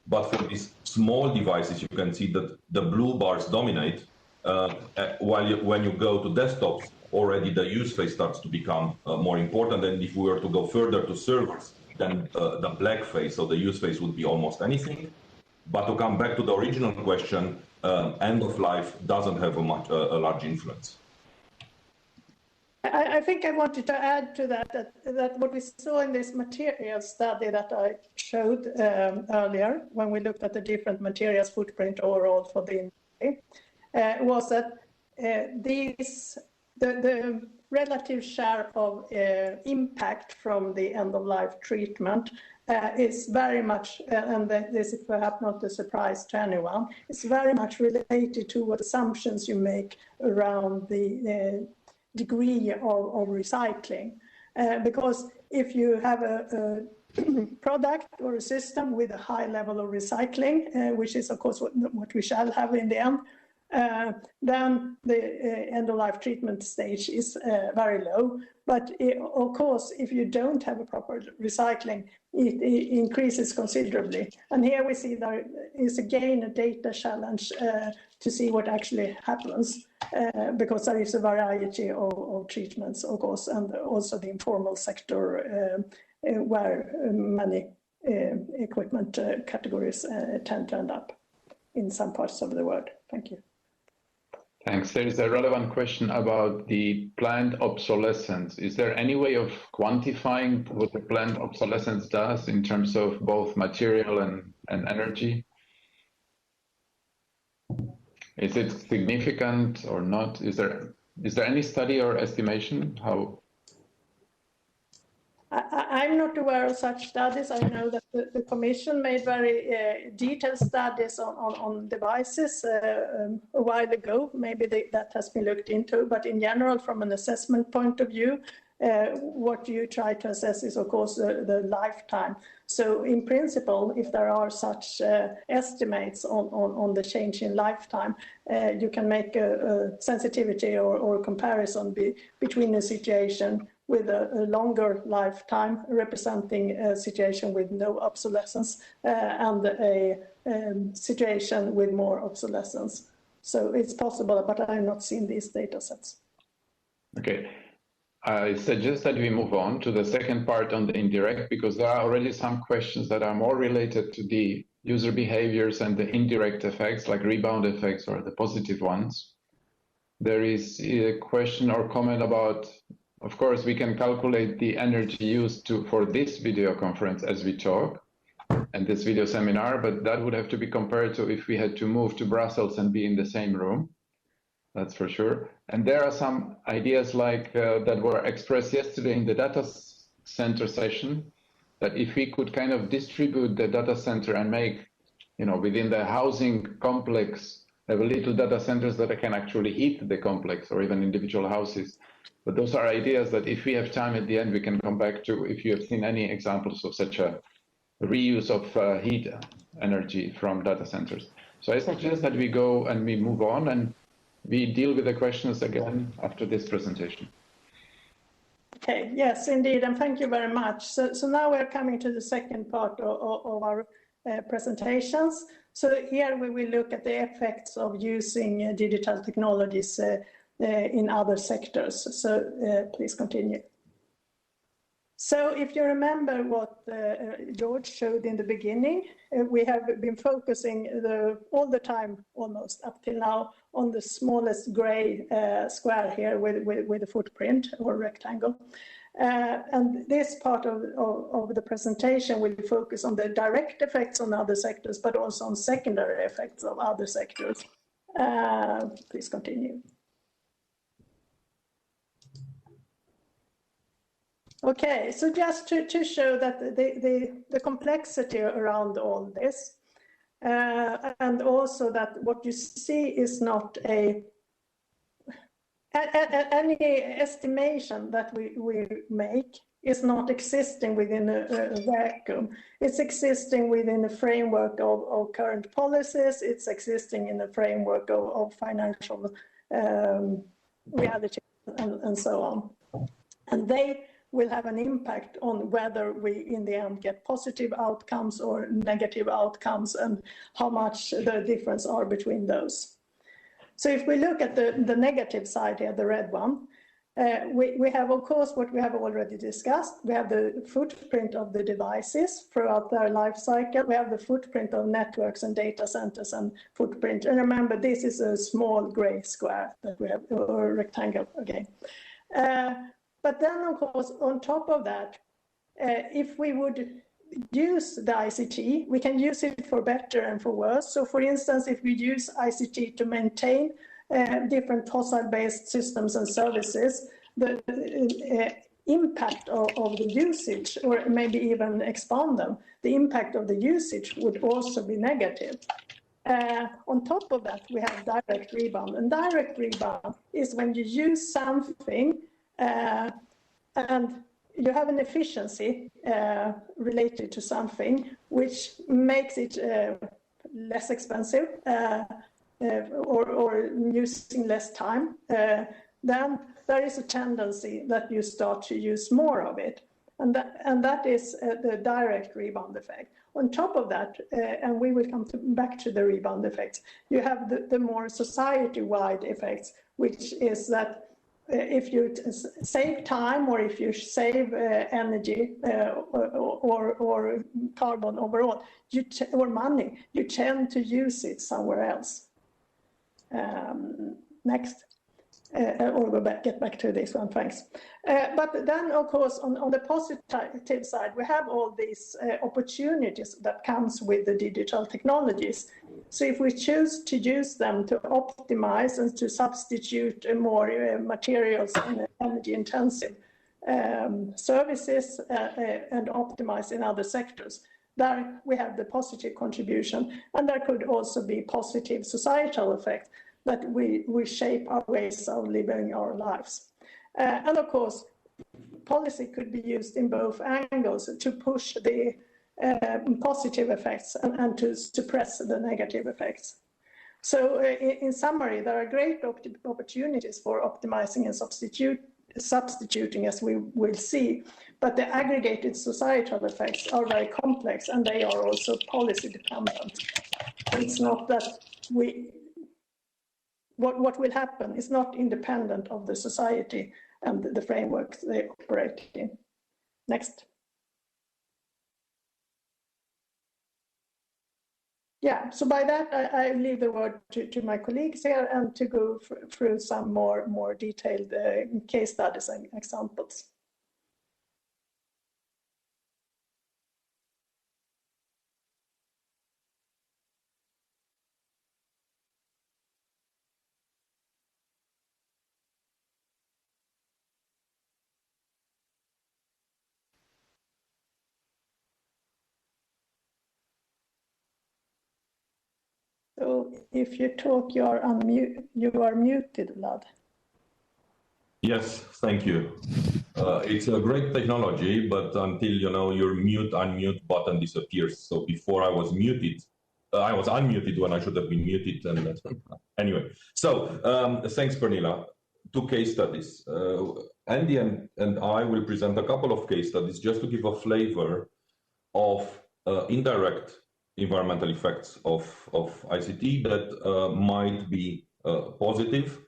But for these small devices, you can see that the blue bars dominate, while when you go to desktops, already the use phase starts to become more important. And if we were to go further to servers, then the black phase, so the use phase, would be almost anything. But to come back to the original question, end of life doesn't have a large influence. I think I wanted to add to that what we saw in this material study that I showed earlier, when we looked at the different materials footprint overall for the industry, was that the relative share of impact from the end-of-life treatment is very much, and this is perhaps not a surprise to anyone, it's very much related to what assumptions you make around the degree of recycling. Because if you have a product or a system with a high level of recycling, which is of course what we shall have in the end, then the end-of-life treatment stage is very low. But of course, if you don't have a proper recycling, it increases considerably. And here we see there is again a data challenge to see what actually happens, because there is a variety of treatments, of course, and also the informal sector where many equipment categories tend to end up in some parts of the world. Thank you. Thanks. There is a relevant question about the planned obsolescence. Is there any way of quantifying what the planned obsolescence does in terms of both material and energy? Is it significant or not? Is there any study or estimation how? I'm not aware of such studies. I know that the Commission made very detailed studies on devices a while ago. Maybe that has been looked into, but in general, from an assessment point of view, what you try to assess is, of course, the lifetime. So in principle, if there are such estimates on the change in lifetime, you can make a sensitivity or a comparison between a situation with a longer lifetime representing a situation with no obsolescence and a situation with more obsolescence. So it's possible, but I have not seen these data sets. Okay. I suggest that we move on to the second part on the indirect, because there are already some questions that are more related to the user behaviors and the indirect effects, like rebound effects or the positive ones. There is a question or comment about, of course, we can calculate the energy used for this video conference as we talk and this video seminar, but that would have to be compared to if we had to move to Brussels and be in the same room. That's for sure. And there are some ideas like that were expressed yesterday in the data center session, that if we could kind of distribute the data center and make, within the housing complex, have a little data centers that can actually heat the complex or even individual houses. But those are ideas that if we have time at the end, we can come back to if you have seen any examples of such a reuse of heat energy from data centers. So I suggest that we go and we move on and we deal with the questions again after this presentation. Okay, yes, indeed, and thank you very much. So now we're coming to the second part of our presentations. So here we will look at the effects of using digital technologies in other sectors. So please continue. So if you remember what George showed in the beginning, we have been focusing all the time, almost up till now, on the smallest gray square here with a footprint or rectangle. And this part of the presentation will focus on the direct effects on other sectors, but also on secondary effects of other sectors. Please continue. Okay, so just to show that the complexity around all this, and also that what you see is not any estimation that we make is not existing within a vacuum. It's existing within a framework of current policies. It's existing in a framework of financial reality and so on. And they will have an impact on whether we in the end get positive outcomes or negative outcomes and how much the difference are between those. So if we look at the negative side here, the red one, We have, of course, what we have already discussed. We have the footprint of the devices throughout their life cycle. We have the footprint of networks and data centers and footprint. And remember, this is a small gray square that we have, or rectangle again. But then, of course, on top of that, if we would use the ICT, we can use it for better and for worse. So, for instance, if we use ICT to maintain different fossil-based systems and services, the impact of the usage, or maybe even expand them, the impact of the usage would also be negative. On top of that, we have direct rebound. And direct rebound is when you use something and you have an efficiency related to something which makes it less expensive, or using less time, then there is a tendency that you start to use more of it. And that is the direct rebound effect. On top of that, and we will come back to the rebound effects, you have the more society-wide effects, which is that if you save time, or if you save energy or carbon overall, or money, you tend to use it somewhere else. Next, or get back to this one, thanks. But then, of course, on the positive side, we have all these opportunities that comes with the digital technologies. So if we choose to use them to optimize and to substitute more materials and energy-intensive services and optimize in other sectors, there we have the positive contribution, and there could also be positive societal effect that we shape our ways of living our lives. And of course, policy could be used in both angles to push the positive effects and to suppress the negative effects. So in summary, there are great opportunities for optimizing and substituting, as we will see, but the aggregated societal effects are very complex, and they are also policy dependent. It's not that what will happen is not independent of the society and the frameworks they operate in. Next. Yeah, so by that, I leave the word to my colleagues here and to go through some more detailed case studies and examples. So if you talk, you are muted, Vlad. Yes, thank you. It's a great technology, but until your unmute button disappears. So before I was muted, I was unmuted when I should have been muted. And anyway, so thanks, Pernilla. 2 case studies. Andy and I will present a couple of case studies just to give a flavor of indirect environmental effects of ICT that might be positive,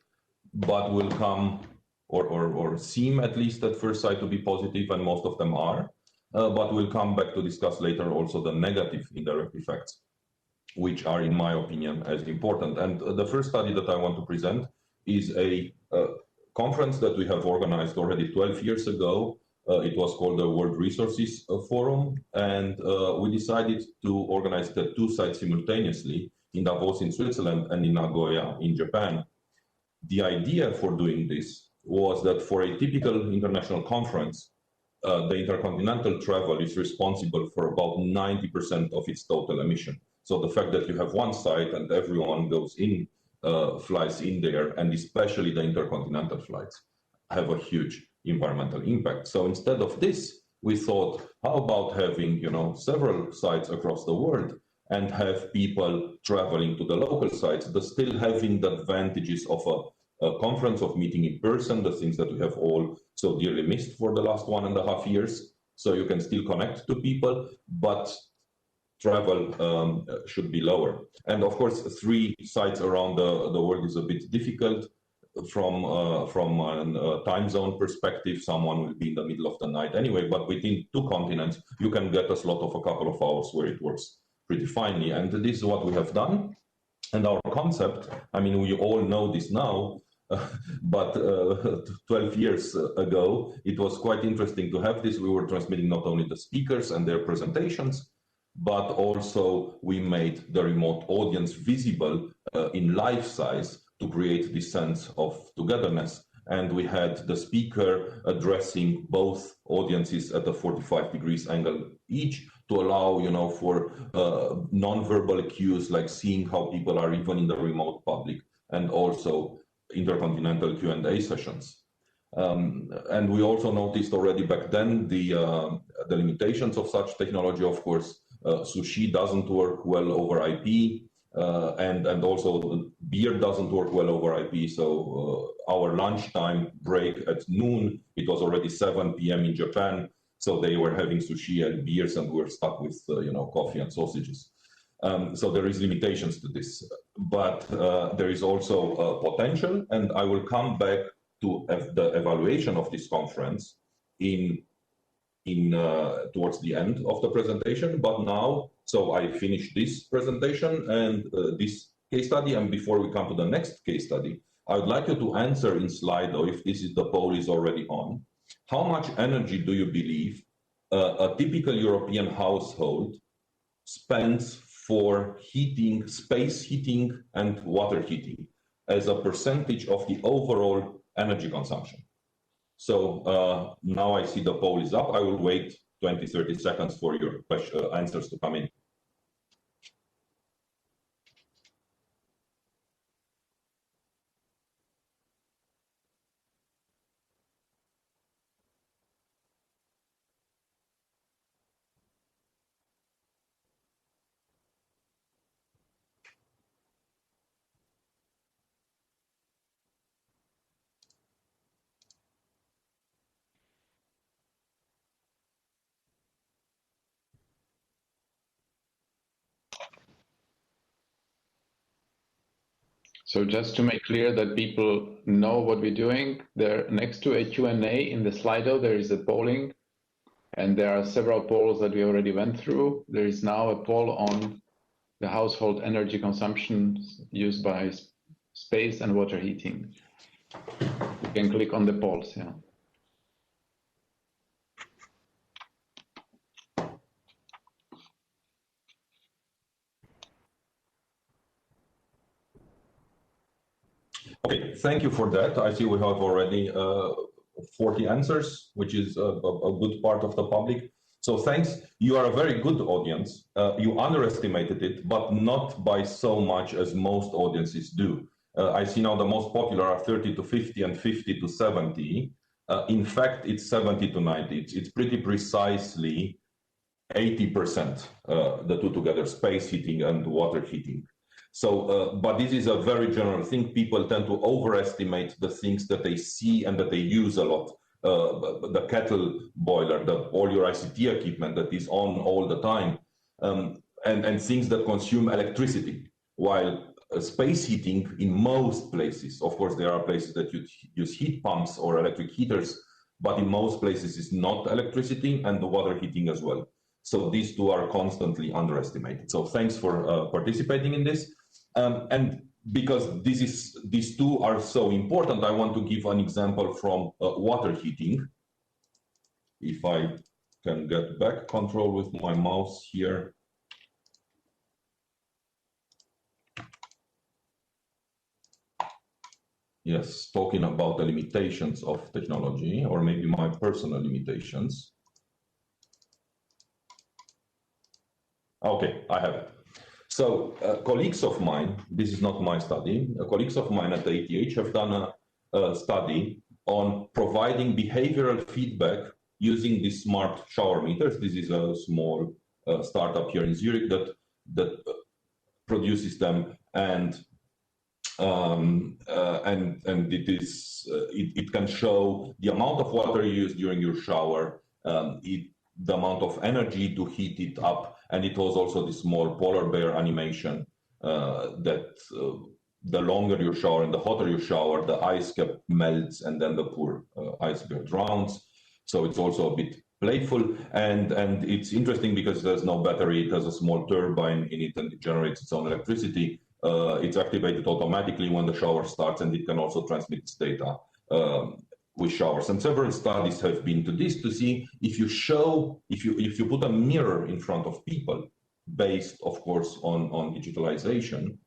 but will come or seem, at least at first sight, to be positive, and most of them are, but we'll come back to discuss later also the negative indirect effects, which are, in my opinion, as important. And the first study that I want to present is a conference that we have organized already 12 years ago. It was called the World Resources Forum, and we decided to organize it at 2 sites simultaneously, in Davos in Switzerland and in Nagoya in Japan. The idea for doing this was that for a typical international conference, the intercontinental travel is responsible for about 90% of its total emission. So the fact that you have one site and everyone goes in, flies in there, and especially the intercontinental flights, have a huge environmental impact. So instead of this, we thought, how about having several sites across the world and have people traveling to the local sites, but still having the advantages of a conference, of meeting in person, the things that we have all so dearly missed for the last 1.5 years. So you can still connect to people, but travel should be lower. And of course, 3 sites around the world is a bit difficult. from a time zone perspective, someone will be in the middle of the night anyway, but within 2 continents, you can get a slot of a couple of hours where it works pretty finely. And this is what we have done. And our concept, I mean, we all know this now, but 12 years ago, it was quite interesting to have this. We were transmitting not only the speakers and their presentations, but also we made the remote audience visible in life size to create this sense of togetherness. And we had the speaker addressing both audiences at a 45 degrees angle each to allow, you know, for non-verbal cues like seeing how people are even in the remote public, and also intercontinental Q&A sessions. And we also noticed already back then the limitations of such technology. Of course, sushi doesn't work well over IP, and also beer doesn't work well over IP. So our lunchtime break at noon, it was already 7 p.m. in Japan. So they were having sushi and beers, and we were stuck with you know, coffee and sausages. So there is limitations to this, but there is also potential, and I will come back to the evaluation of this conference towards the end of the presentation. But now, so I finished this presentation and this case study, and before we come to the next case study, I would like you to answer in Slido, if this is the poll is already on, how much energy do you believe a typical European household spends for heating, space heating and water heating as a percentage of the overall energy consumption? So now I see the poll is up. I will wait 20-30 seconds for your answers to come in. So just to make clear that people know what we're doing, there next to a Q&A in the Slido, there is a polling, and there are several polls that we already went through. There is now a poll on the household energy consumption used by space and water heating. You can click on the polls, yeah. Okay, thank you for that. I see we have already 40 answers, which is a good part of the public. So thanks. You are a very good audience. You underestimated it, but not by so much as most audiences do. I see now the most popular are 30 to 50 and 50 to 70. In fact, it's 70 to 90. It's pretty precisely 80%, the two together, space heating and water heating. So, but this is a very general thing. People tend to overestimate the things that they see and that they use a lot. The kettle boiler, all your ICT equipment that is on all the time, and things that consume electricity. While space heating in most places, of course, there are places that you use heat pumps or electric heaters, but in most places it's not electricity, and the water heating as well. So these two are constantly underestimated. So thanks for participating in this. And because these two are so important, I want to give an example from water heating. If I can get back control with my mouse here. Yes, talking about the limitations of technology, or maybe my personal limitations. Okay, I have it. So colleagues of mine, this is not my study, colleagues of mine at the ETH have done a study on providing behavioral feedback using these smart shower meters. This is a small startup here in Zurich that produces them, and it can show the amount of water you use during your shower, the amount of energy to heat it up, and it was also the small polar bear animation that the longer you shower and the hotter you shower, the ice cap melts and then the poor ice bear drowns. So it's also a bit playful, and it's interesting because there's no battery. It has a small turbine in it and it generates its own electricity. It's activated automatically when the shower starts, and it can also transmit its data with showers. And several studies have been to this to see if you put a mirror in front of people, based of course on digitalization,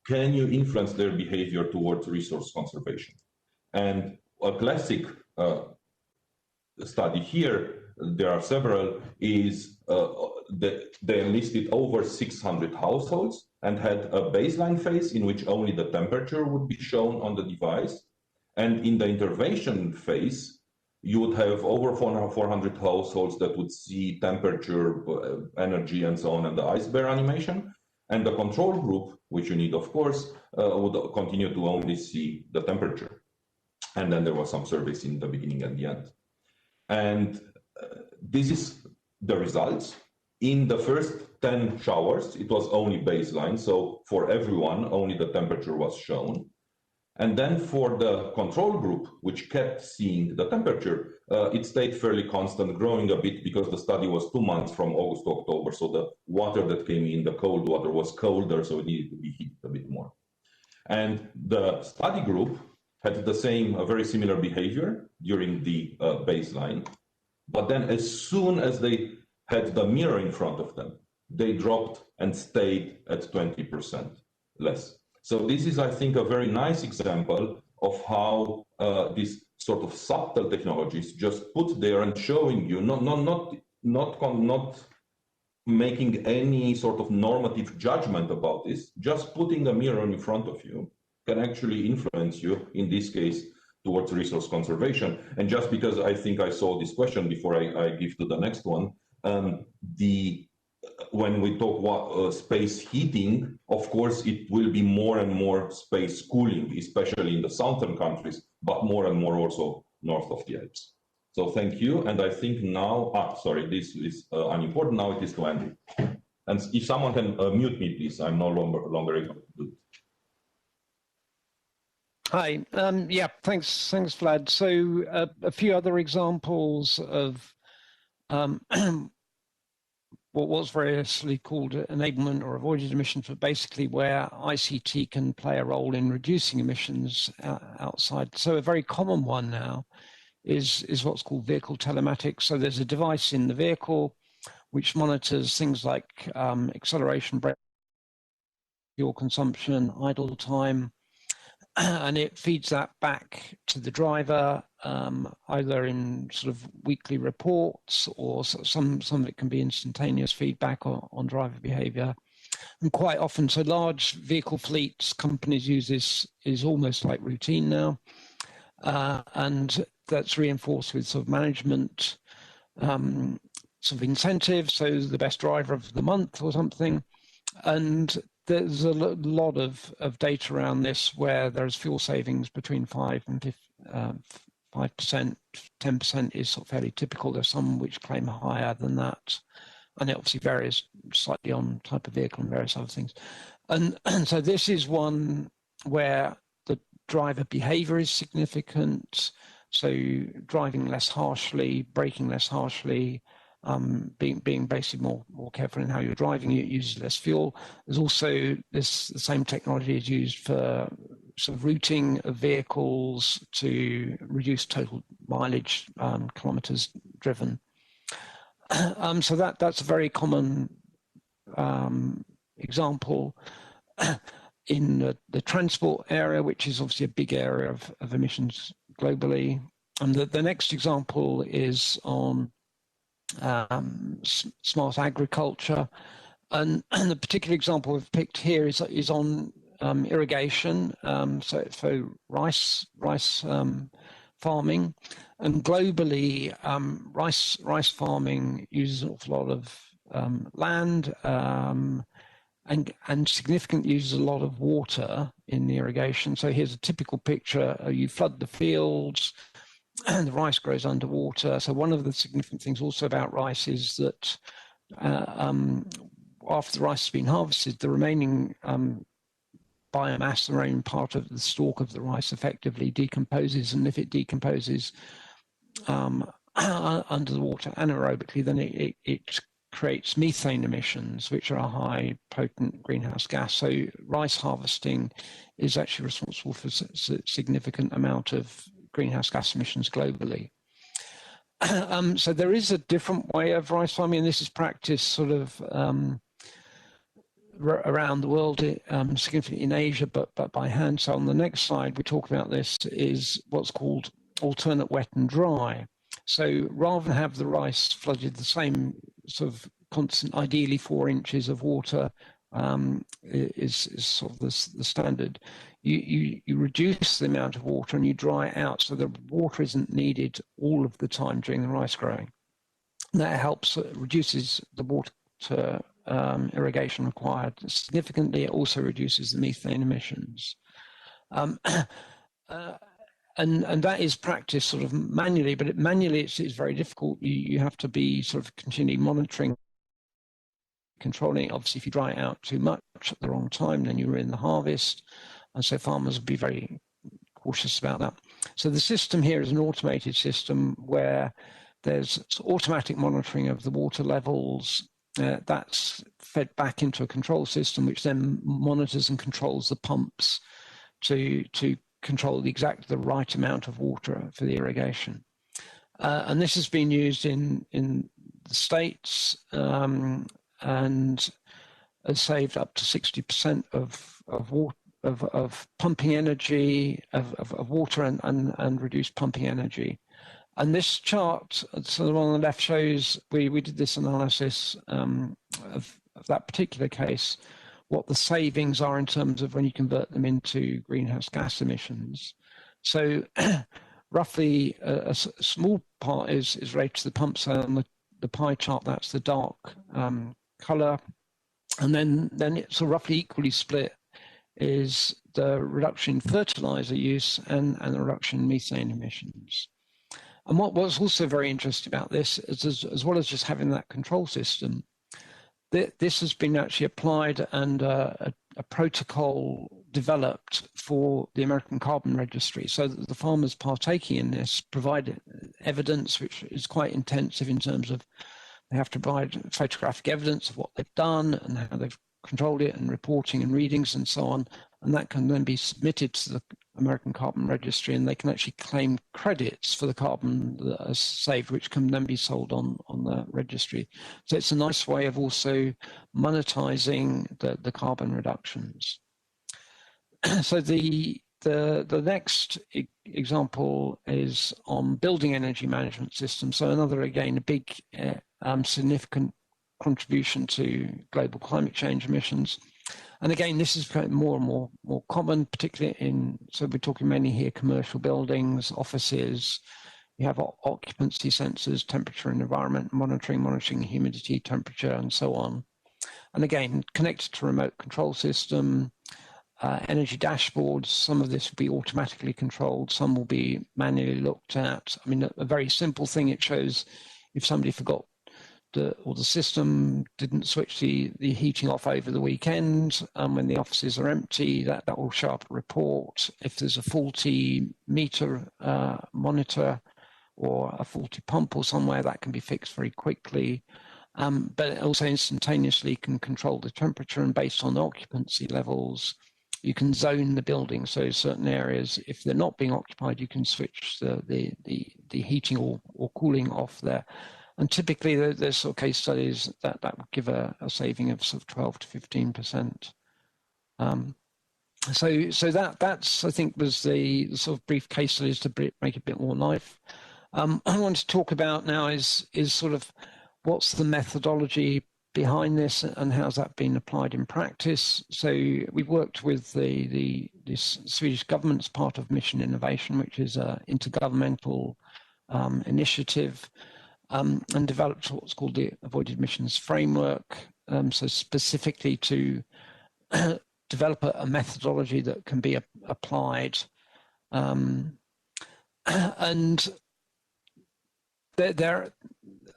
can you influence their behavior towards resource conservation? And a classic study here, there are several, is they enlisted over 600 households and had a baseline phase in which only the temperature would be shown on the device. And in the intervention phase, you would have over 400 households that would see temperature, energy, and so on, and the ice bear animation. And the control group, which you need, of course, would continue to only see the temperature. And then there was some surveys in the beginning and the end. And this is the results. In the first 10 showers, it was only baseline. So for everyone, only the temperature was shown. And then for the control group, which kept seeing the temperature, it stayed fairly constant, growing a bit because the study was 2 months from August to October. So the water that came in, the cold water, was colder, so it needed to be heated a bit more. And the study group had the same, a very similar behavior during the baseline. But then as soon as they had the mirror in front of them, they dropped and stayed at 20% less. So this is, I think, a very nice example of how these sort of subtle technologies just put there and showing you, not making any sort of normative judgment about this, just putting a mirror in front of you can actually influence you, in this case, towards resource conservation. And just because I think I saw this question before I give to the next one, when we talk about space heating, of course, it will be more and more space cooling, especially in the southern countries, but more and more also north of the Alps. So thank you. And I think now, sorry, this is unimportant. Now it is to Andy. And if someone can mute me, please, I'm no longer able to do it. Hi. Yeah, thanks, Vlad. So a few other examples of what was variously called enablement or avoided emissions, but basically where ICT can play a role in reducing emissions outside. So a very common one now is what's called vehicle telematics. So there's a device in the vehicle which monitors things like acceleration, brake, fuel consumption, idle time, and it feeds that back to the driver, either in sort of weekly reports, or some of it can be instantaneous feedback on driver behavior. And quite often, so large vehicle fleets, companies use this, is almost like routine now. And that's reinforced with sort of management sort of incentives, so the best driver of the month or something. And there's a lot of data around this where there's fuel savings between 5% and 10% is sort of fairly typical. There's some which claim higher than that. And it obviously varies slightly on type of vehicle and various other things. And so this is one where the driver behavior is significant. So driving less harshly, braking less harshly, being basically more careful in how you're driving, it uses less fuel. There's also the same technology is used for sort of routing of vehicles to reduce total mileage, kilometers driven. So that's a very common example. In the transport area, which is obviously a big area of emissions globally. And the next example is on smart agriculture, and the particular example we've picked here is on irrigation, so rice farming, and globally rice farming uses an awful lot of land and significantly uses a lot of water in the irrigation. So here's a typical picture: you flood the fields, and the rice grows underwater. So one of the significant things also about rice is that after the rice has been harvested, the remaining biomass, the own part of the stalk of the rice, effectively decomposes, and if it decomposes under the water anaerobically, then it creates methane emissions, which are a high potent greenhouse gas. So rice harvesting is actually responsible for a significant amount of greenhouse gas emissions globally. So there is a different way of rice farming, and this is practiced sort of around the world, significantly in Asia, but by hand. So on the next slide, we talk about this is what's called alternate wet and dry. So rather than have the rice flooded the same sort of constant, ideally 4 inches of water is sort of the standard, you reduce the amount of water and you dry it out so the water isn't needed all of the time during the rice growing. And that helps, reduces the water irrigation required significantly. It also reduces the methane emissions. And that is practiced sort of manually, but manually it's very difficult. You have to be sort of continually monitoring, controlling. Obviously, if you dry it out too much at the wrong time, then you ruin the harvest. And so farmers will be very cautious about that. So the system here is an automated system where there's automatic monitoring of the water levels. That's fed back into a control system, which then monitors and controls the pumps to control the right amount of water for the irrigation. And this has been used in the States and has saved up to 60% of pumping energy, of water and reduced pumping energy. And this chart, so the one on the left shows, we did this analysis of that particular case, what the savings are in terms of when you convert them into greenhouse gas emissions. So roughly a small part is related to the pump sale, and the pie chart, that's the dark color. And then it's a roughly equally split is the reduction in fertilizer use and the reduction in methane emissions. And what's also very interesting about this is, as well as just having that control system, this has been actually applied and a protocol developed for the American Carbon Registry. So that the farmers partaking in this provide evidence, which is quite intensive in terms of they have to provide photographic evidence of what they've done and how they've controlled it, and reporting and readings and so on. And that can then be submitted to the American Carbon Registry, and they can actually claim credits for the carbon that is saved, which can then be sold on the registry. So it's a nice way of also monetizing the carbon reductions. So the next example is on building energy management systems. So another, again, a big significant contribution to global climate change emissions. And again, this is becoming more and more common, particularly so we're talking mainly here commercial buildings, offices. You have occupancy sensors, temperature and environment monitoring humidity, temperature, and so on. And again, connected to remote control system, energy dashboards. Some of this will be automatically controlled, some will be manually looked at. I mean, a very simple thing, it shows if somebody forgot or the system didn't switch the heating off over the weekend, when the offices are empty, that will show up a report. If there's a faulty meter monitor or a faulty pump or somewhere, that can be fixed very quickly. But it also instantaneously can control the temperature, and based on the occupancy levels, you can zone the building. So certain areas, if they're not being occupied, you can switch the heating or cooling off there. And typically, there's sort of case studies that would give a saving of sort of 12 to 15%. So that's, I think, was the sort of brief case studies to make it a bit more live. I want to talk about now is sort of what's the methodology behind this and how's that been applied in practice. So we've worked with this Swedish government's part of Mission Innovation, which is an intergovernmental initiative. And developed what's called the Avoided Emissions Framework, so specifically to develop a methodology that can be applied. And there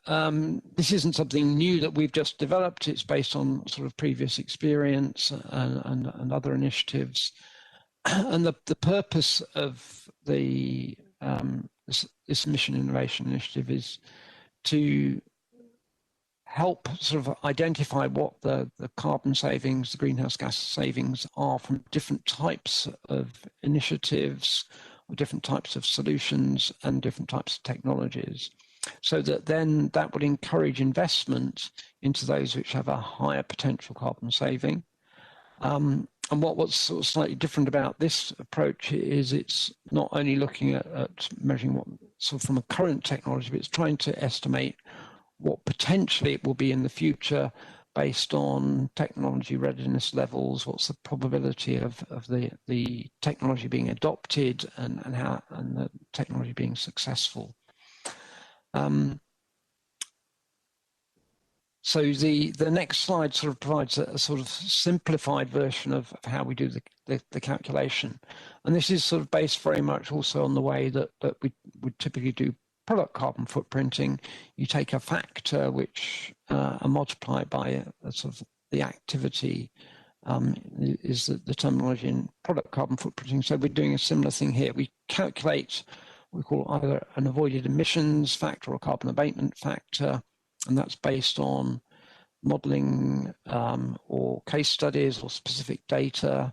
this isn't something new that we've just developed. It's based on sort of previous experience and other initiatives. And the purpose of this Mission Innovation Initiative is to help sort of identify what the carbon savings, the greenhouse gas savings are from different types of initiatives, or different types of solutions and different types of technologies. So that then that would encourage investment into those which have a higher potential carbon saving. And what's sort of slightly different about this approach is it's not only looking at measuring what sort of from a current technology, but it's trying to estimate what potentially it will be in the future based on technology readiness levels. What's the probability of the technology being adopted and the technology being successful. So the next slide sort of provides a sort of simplified version of how we do the calculation. And this is sort of based very much also on the way that we would typically do product carbon footprinting. You take a factor which are multiplied by a sort of the activity is the terminology in product carbon footprinting. So we're doing a similar thing here. We calculate what we call either an avoided emissions factor or carbon abatement factor, and that's based on modeling or case studies or specific data,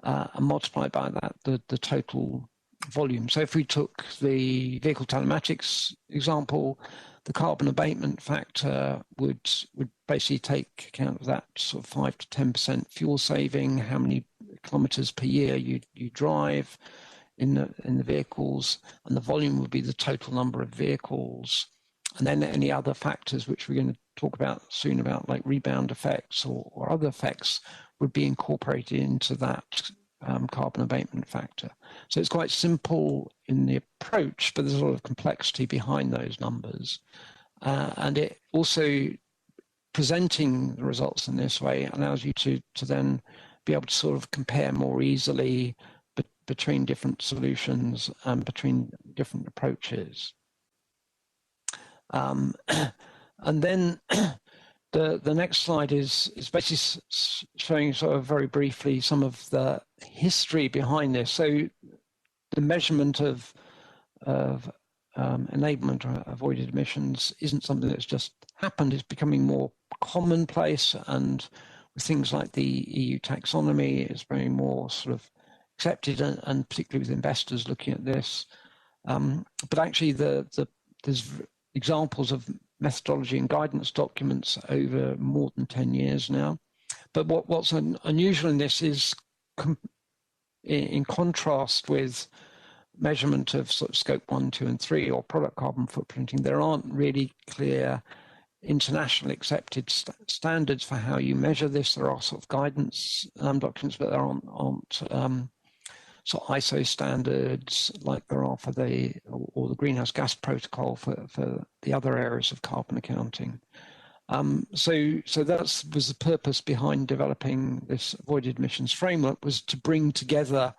and multiplied by that the total volume. So if we took the vehicle telematics example, the carbon abatement factor would basically take account of that sort of 5 to 10% fuel saving, how many kilometers per year you drive in the vehicles, and the volume would be the total number of vehicles. And then any other factors which we're going to talk about soon about, like rebound effects or other effects, would be incorporated into that carbon abatement factor. So it's quite simple in the approach, but there's a lot of complexity behind those numbers. And it also, presenting the results in this way allows you to then be able to sort of compare more easily between different solutions and between different approaches. And then the next slide is basically showing sort of very briefly some of the history behind this. So the measurement of enablement or avoided emissions isn't something that's just happened. It's becoming more commonplace, and with things like the EU taxonomy, it's very more sort of accepted, and particularly with investors looking at this. But actually, there's examples of methodology and guidance documents over more than 10 years now. But what's unusual in this is, in contrast with measurement of sort of scope 1, 2, and 3 or product carbon footprinting, there aren't really clear internationally accepted standards for how you measure this. There are sort of guidance documents, but there aren't sort of ISO standards like there are for the greenhouse gas protocol for the other areas of carbon accounting. So that was the purpose behind developing this avoided emissions framework, was to bring together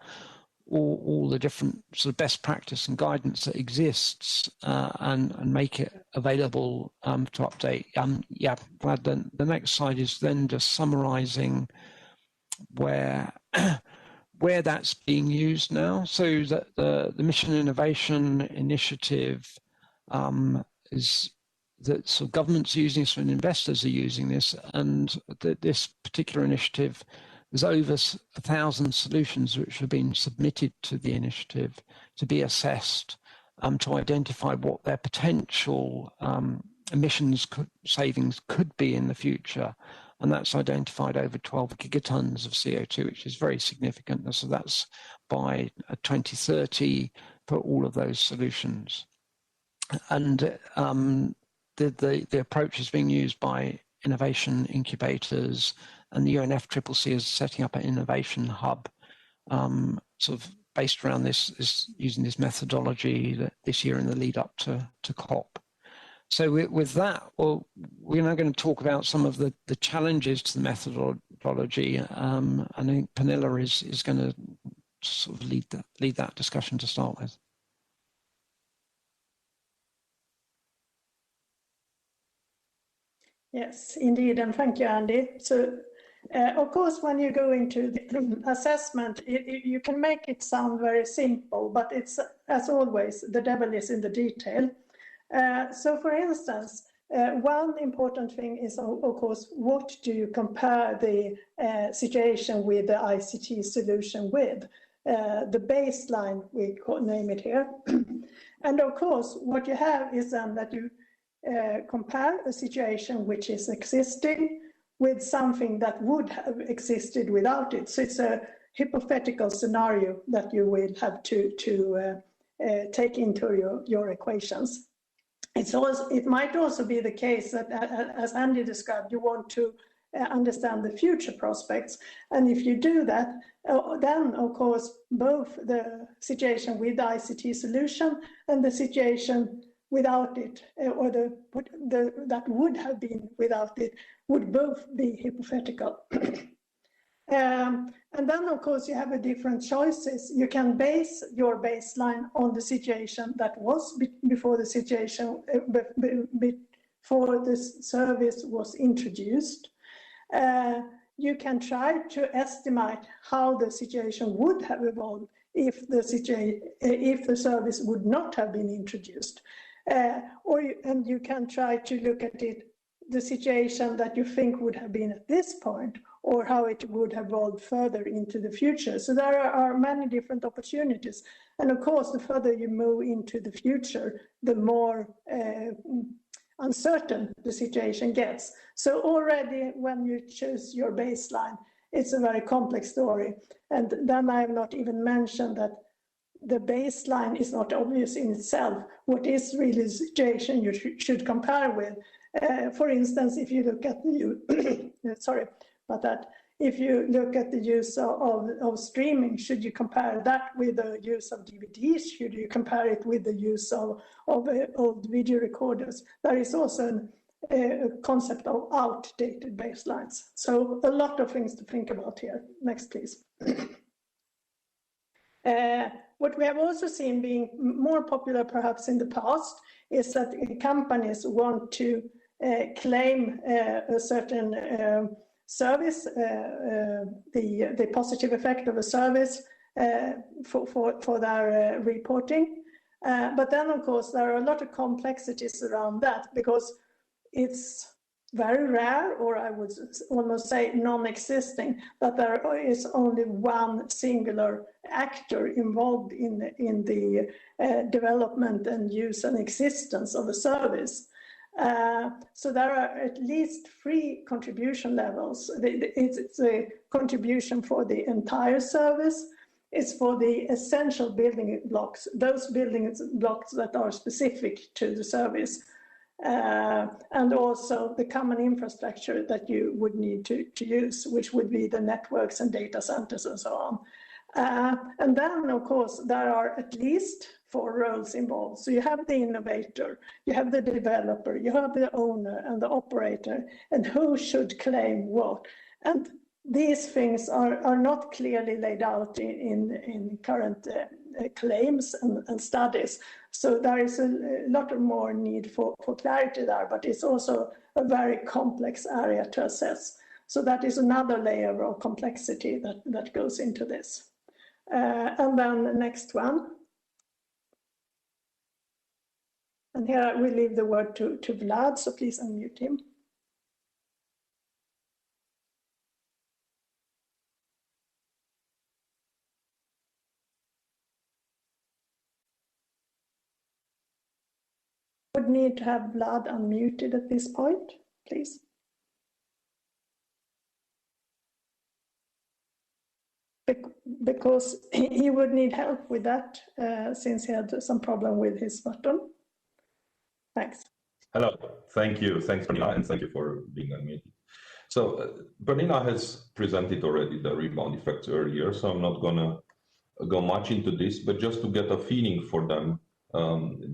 all the different sort of best practice and guidance that exists and make it available to update. Yeah, glad the next slide is then just summarizing where that's being used now. So that the Mission Innovation Initiative is that sort of governments are using this and investors are using this, and this particular initiative, there's over 1,000 solutions which have been submitted to the initiative to be assessed to identify what their potential emissions savings could be in the future. And that's identified over 12 gigatons of CO2, which is very significant. So that's by 2030 for all of those solutions. And the approach is being used by innovation incubators, and the UNFCCC is setting up an innovation hub, sort of based around this, using this methodology this year in the lead up to COP. So with that, well, we're now going to talk about some of the challenges to the methodology. I think Pernilla is going to sort of lead that discussion to start with. Yes, indeed, and thank you, Andy. So, of course, when you go into the assessment, you can make it sound very simple, but it's, as always, the devil is in the detail. So, for instance, one important thing is, of course, what do you compare the situation with the ICT solution with? The baseline, we name it here. And of course, what you have is then that you compare a situation which is existing with something that would have existed without it. So it's a hypothetical scenario that you will have to take into your equations. It might also be the case that, as Andy described, you want to understand the future prospects. And if you do that, then of course, both the situation with the ICT solution and the situation without it, or that would have been without it, would both be hypothetical. And then, of course, you have different choices. You can base your baseline on the situation that was before the situation, before this service was introduced. You can try to estimate how the situation would have evolved if the service would not have been introduced. And you can try to look at the situation that you think would have been at this point, or how it would have evolved further into the future. So there are many different opportunities. And of course, the further you move into the future, the more uncertain the situation gets. So already when you choose your baseline, it's a very complex story. And then I have not even mentioned that the baseline is not obvious in itself. What is really the situation you should compare with? For instance, if you look at sorry about that. If you look at the use of streaming, should you compare that with the use of DVDs? Should you compare it with the use of old video recorders? There is also a concept of outdated baselines. So a lot of things to think about here. Next, please. What we have also seen being more popular perhaps in the past is that companies want to claim a certain service, the positive effect of a service for their reporting. But then, of course, there are a lot of complexities around that, because it's very rare, or I would almost say non-existing, that there is only one singular actor involved in the development and use and existence of a service. So there are at least 3 contribution levels. It's a contribution for the entire service. It's for the essential building blocks, those building blocks that are specific to the service. And also the common infrastructure that you would need to use, which would be the networks and data centers and so on. And then, of course, there are at least 4 roles involved. So you have the innovator, you have the developer, you have the owner and the operator, and who should claim what. And these things are not clearly laid out in current claims and studies. So there is a lot more need for clarity there, but it's also a very complex area to assess. So that is another layer of complexity that goes into this. And then the next one. And here I will leave the word to Vlad, so please unmute him. Would need to have Vlad unmuted at this point, please. Because he would need help with that since he had some problem with his button. Thanks. Hello, thank you. Thanks, Pernilla, and thank you for being unmuted. So Pernilla has presented already the rebound effects earlier, so I'm not gonna go much into this, but just to get a feeling for them,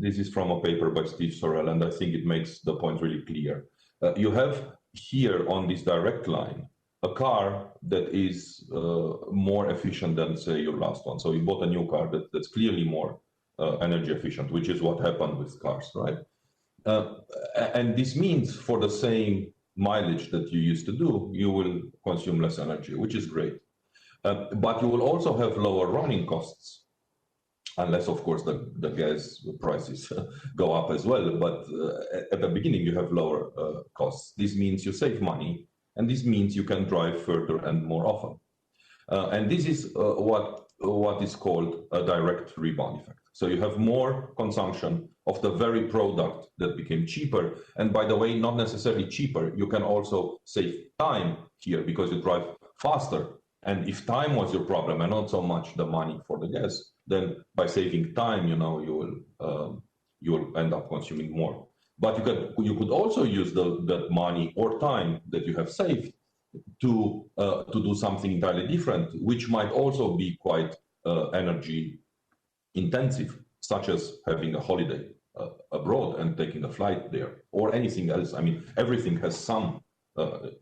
this is from a paper by Steve Sorrell, and I think it makes the point really clear. You have here on this direct line a car that is more efficient than, say, your last one. So you bought a new car that's clearly more energy efficient, which is what happened with cars, right? And this means for the same mileage that you used to do, you will consume less energy, which is great. But you will also have lower running costs, unless, of course, the gas prices go up as well. But at the beginning, you have lower costs. This means you save money, and this means you can drive further and more often. And this is what is called a direct rebound effect. So you have more consumption of the very product that became cheaper. And by the way, not necessarily cheaper, you can also save time here because you drive faster. And if time was your problem and not so much the money for the gas, then by saving time, you will end up consuming more. But you could also use that money or time that you have saved to do something entirely different, which might also be quite energy intensive, such as having a holiday abroad and taking a flight there, or anything else. I mean, everything has some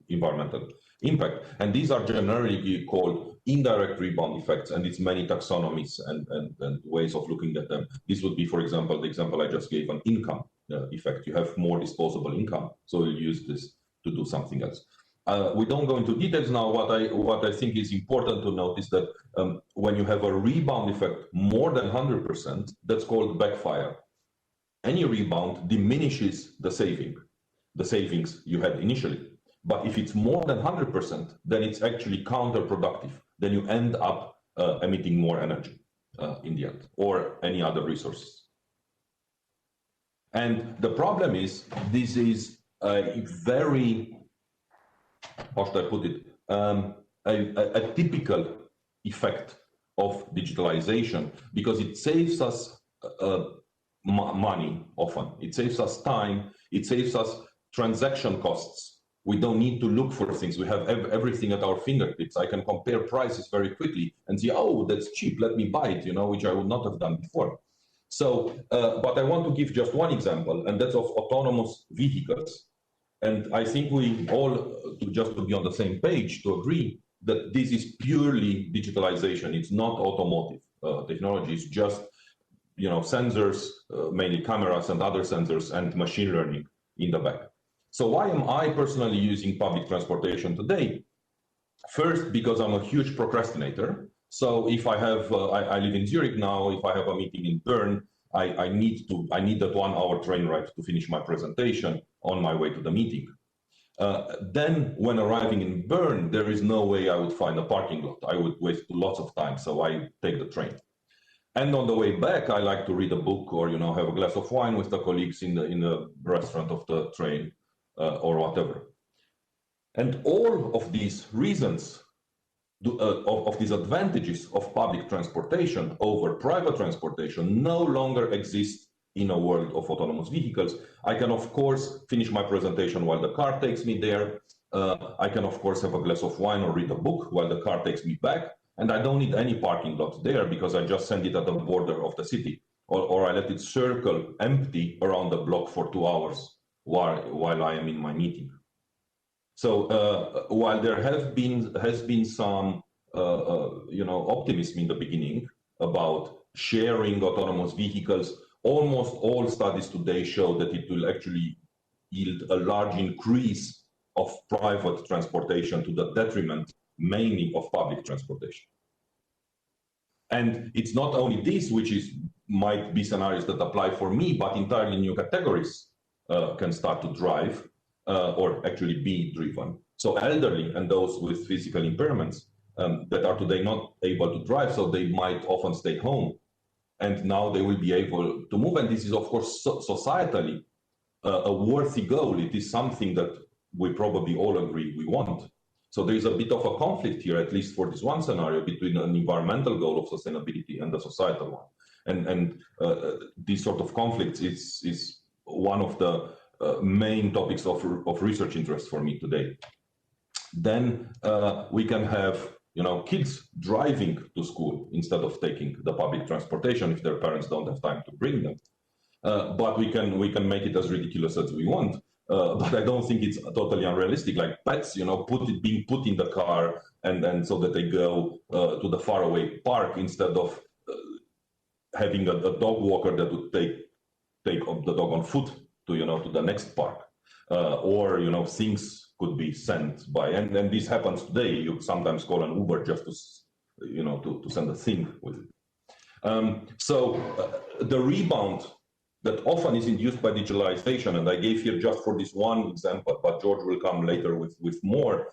environmental impact, and these are generally called indirect rebound effects, and it's many taxonomies and ways of looking at them. This would be, for example, the example I just gave, an income effect. You have more disposable income, so you'll use this to do something else. We don't go into details now. What I think is important to note is that when you have a rebound effect more than 100%, that's called backfire. Any rebound diminishes the savings you had initially. But if it's more than 100%, then it's actually counterproductive. Then you end up emitting more energy in the end, or any other resources. And the problem is, this is a very, how should I put it, a typical effect of digitalization, because it saves us money often, it saves us time, it saves us transaction costs. We don't need to look for things. We have everything at our fingertips. I can compare prices very quickly and see, oh, that's cheap, let me buy it, which I would not have done before. So, but I want to give just one example, and that's of autonomous vehicles. And I think we all, just to be on the same page, to agree that this is purely digitalization. It's not automotive technology. It's just, sensors, mainly cameras and other sensors, and machine learning in the back. So why am I personally using public transportation today? First, because I'm a huge procrastinator. So if I have, I live in Zurich now, if I have a meeting in Bern, I need that 1 hour train ride to finish my presentation on my way to the meeting. Then when arriving in Bern, there is no way I would find a parking lot. I would waste lots of time, so I take the train. And on the way back, I like to read a book or, have a glass of wine with the colleagues in the restaurant of the train or whatever. And all of these reasons, of these advantages of public transportation over private transportation no longer exist in a world of autonomous vehicles. I can, of course, finish my presentation while the car takes me there. I can, of course, have a glass of wine or read a book while the car takes me back. And I don't need any parking lot there because I just send it at the border of the city, or I let it circle empty around the block for 2 hours while I am in my meeting. So while there has been some optimism in the beginning about sharing autonomous vehicles, almost all studies today show that it will actually yield a large increase of private transportation to the detriment mainly of public transportation. And it's not only this, which might be scenarios that apply for me, but entirely new categories can start to drive or actually be driven. So elderly and those with physical impairments that are today not able to drive, so they might often stay home, and now they will be able to move. And this is, of course, societally a worthy goal. It is something that we probably all agree we want. So there is a bit of a conflict here, at least for this one scenario, between an environmental goal of sustainability and the societal one. And this sort of conflict is one of the main topics of research interest for me today. Then we can have kids driving to school instead of taking the public transportation if their parents don't have time to bring them. But we can make it as ridiculous as we want. But I don't think it's totally unrealistic. Like pets, being put in the car and so that they go to the faraway park instead of having a dog walker that would take the dog on foot to the next park. or things could be sent by, and this happens today. You sometimes call an Uber just to send a thing with it. The rebound that often is induced by digitalization, and I gave here just for this one example, but George will come later with more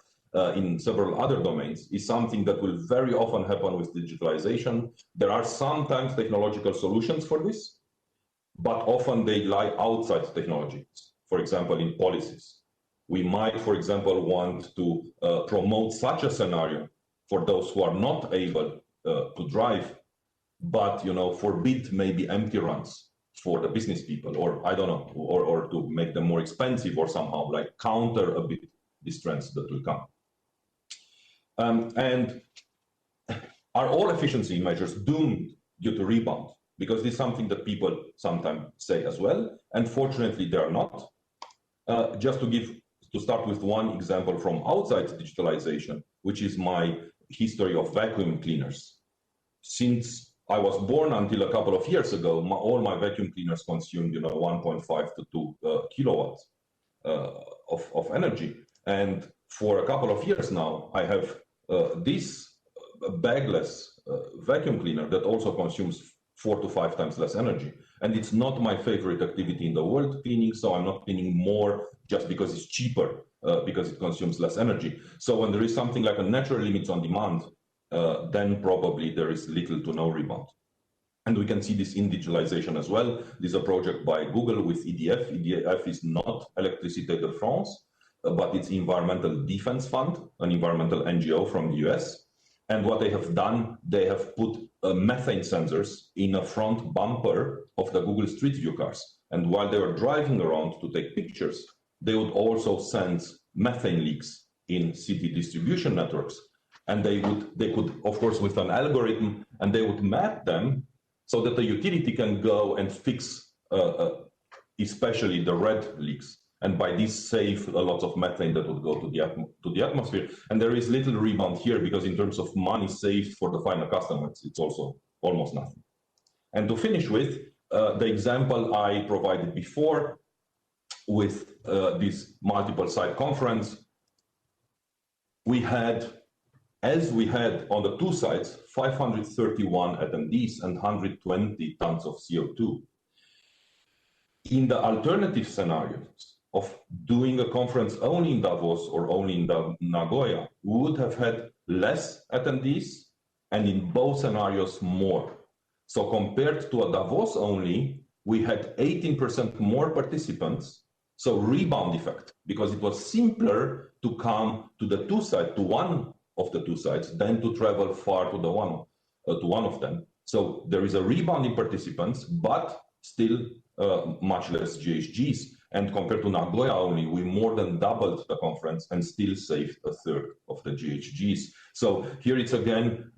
in several other domains, is something that will very often happen with digitalization. There are sometimes technological solutions for this, but often they lie outside technologies. For example, in policies. We might, for example, want to promote such a scenario for those who are not able to drive, but forbid maybe empty runs for the business people, or I don't know, or to make them more expensive, or somehow like counter a bit these trends that will come. And are all efficiency measures doomed due to rebound? Because this is something that people sometimes say as well, and fortunately they are not. Just to start with one example from outside digitalization, which is my history of vacuum cleaners. Since I was born until a couple of years ago, all my vacuum cleaners consumed 1.5 to 2 kilowatts of energy. And for a couple of years now, I have this bagless vacuum cleaner that also consumes 4 to 5 times less energy. And it's not my favorite activity in the world, cleaning, so I'm not cleaning more just because it's cheaper, because it consumes less energy. So when there is something like a natural limits on demand, then probably there is little to no rebound. And we can see this in digitalization as well. This is a project by Google with EDF. EDF is not Électricité de France, but it's Environmental Defense Fund, an environmental NGO from the US. And what they have done, they have put methane sensors in a front bumper of the Google Street View cars. And while they were driving around to take pictures, they would also sense methane leaks in city distribution networks. And they could, of course, with an algorithm, and they would map them so that the utility can go and fix, especially the red leaks. And by this, save a lot of methane that would go to the atmosphere. And there is little rebound here because in terms of money saved for the final customers, it's also almost nothing. And to finish with, the example I provided before with this multiple site conference, as we had on the two sites, 531 attendees and 120 tons of CO2. In the alternative scenarios of doing a conference only in Davos or only in Nagoya, we would have had less attendees and in both scenarios more. So compared to a Davos only, we had 18% more participants. So rebound effect, because it was simpler to come to the two sites, to one of the two sites, than to travel far to one of them. So there is a rebound in participants, but still much less GHGs. And compared to Nagoya only, we more than doubled the conference and still saved a third of the GHGs. So here it's again,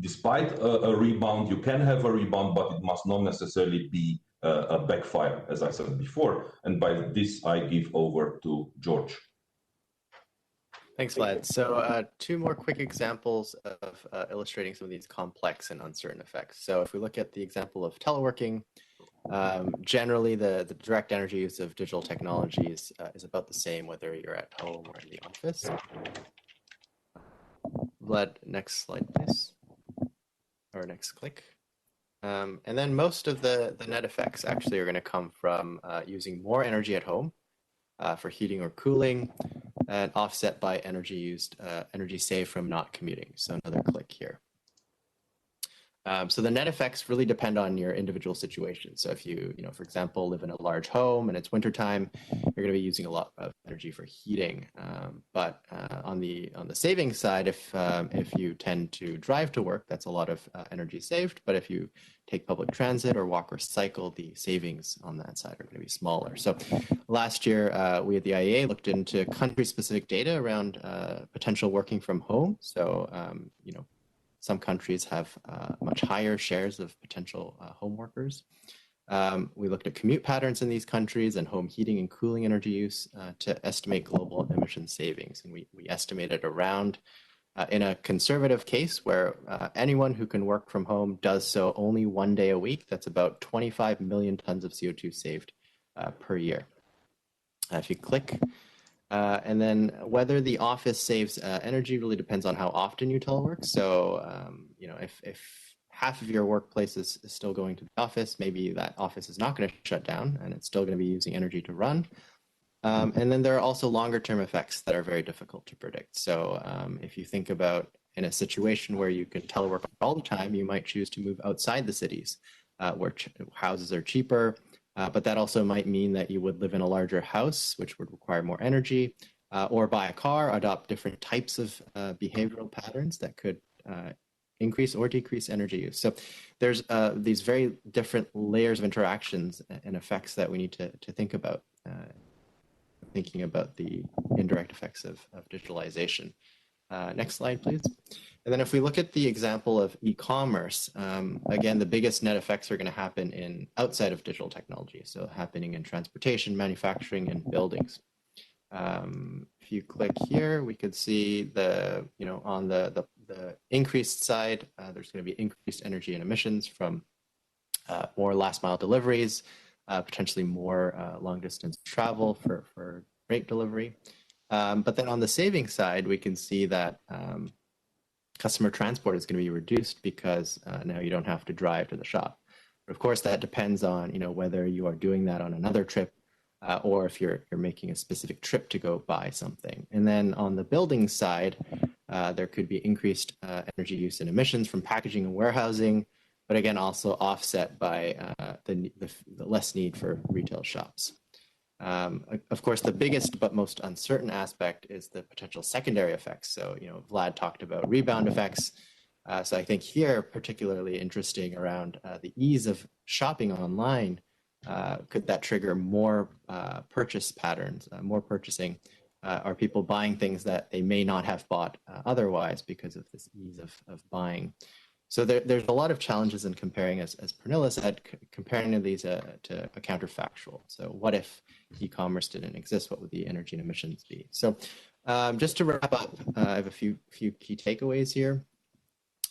despite a rebound, you can have a rebound, but it must not necessarily be a backfire, as I said before. And by this, I give over to George. Thanks, Vlad. So 2 more quick examples of illustrating some of these complex and uncertain effects. So if we look at the example of teleworking, generally the direct energy use of digital technologies is about the same whether you're at home or in the office. Vlad, next slide, please. Or next click. And then most of the net effects actually are going to come from using more energy at home for heating or cooling, and offset by energy saved from not commuting. So another click here. So the net effects really depend on your individual situation. So if you, for example, live in a large home and it's wintertime, you're going to be using a lot of energy for heating. But on the saving side, if you tend to drive to work, that's a lot of energy saved. But if you take public transit or walk or cycle, the savings on that side are going to be smaller. So last year, we at the IEA looked into country-specific data around potential working from home. So, some countries have much higher shares of potential home workers. We looked at commute patterns in these countries and home heating and cooling energy use to estimate global emission savings. And we estimated around, in a conservative case where anyone who can work from home does so only 1 day a week, that's about 25 million tons of CO2 saved per year. If you click, and then whether the office saves energy really depends on how often you telework. So, you know, if half of your workplace is still going to the office, maybe that office is not going to shut down and it's still going to be using energy to run. And then there are also longer term effects that are very difficult to predict. So if you think about in a situation where you can telework all the time, you might choose to move outside the cities where houses are cheaper. But that also might mean that you would live in a larger house, which would require more energy, or buy a car, adopt different types of behavioral patterns that could increase or decrease energy use. So there's these very different layers of interactions and effects that we need to think about, thinking about the indirect effects of digitalization. Next slide, please. And then if we look at the example of e-commerce, again, the biggest net effects are going to happen outside of digital technology, so happening in transportation, manufacturing, and buildings. If you click here, we could see on the increased side, there's going to be increased energy and emissions from more last mile deliveries, potentially more long distance travel for freight delivery. But then on the savings side, we can see that customer transport is going to be reduced because now you don't have to drive to the shop. But of course, that depends on whether you are doing that on another trip or if you're making a specific trip to go buy something. And then on the building side, there could be increased energy use and emissions from packaging and warehousing, but again, also offset by the less need for retail shops. Of course, the biggest but most uncertain aspect is the potential secondary effects. So, Vlad talked about rebound effects. So I think here, particularly interesting around the ease of shopping online, could that trigger more purchase patterns, more purchasing? Are people buying things that they may not have bought otherwise because of this ease of buying? So there's a lot of challenges in comparing, as Pernilla said, comparing these to a counterfactual. So what if e-commerce didn't exist? What would the energy and emissions be? So just to wrap up, I have a few key takeaways here.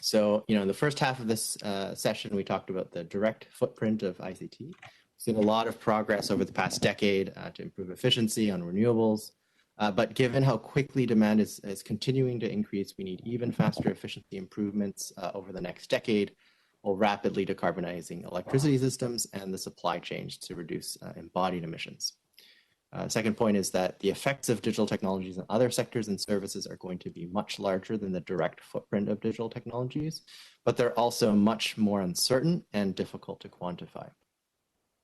So, in the first half of this session, we talked about the direct footprint of ICT. We've seen a lot of progress over the past decade to improve efficiency on renewables. But given how quickly demand is continuing to increase, we need even faster efficiency improvements over the next decade, while rapidly decarbonizing electricity systems and the supply chains to reduce embodied emissions. Second point is that the effects of digital technologies in other sectors and services are going to be much larger than the direct footprint of digital technologies, but they're also much more uncertain and difficult to quantify.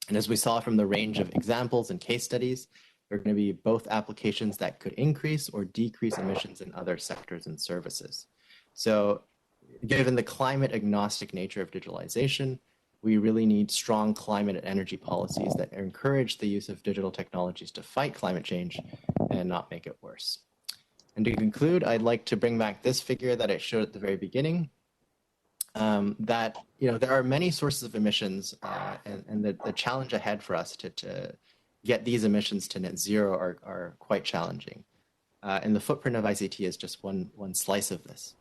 And as we saw from the range of examples and case studies, there are going to be both applications that could increase or decrease emissions in other sectors and services. So given the climate agnostic nature of digitalization, we really need strong climate and energy policies that encourage the use of digital technologies to fight climate change and not make it worse. And to conclude, I'd like to bring back this figure that I showed at the very beginning, that there are many sources of emissions, and the challenge ahead for us to get these emissions to net zero are quite challenging. And the footprint of ICT is just one slice of this.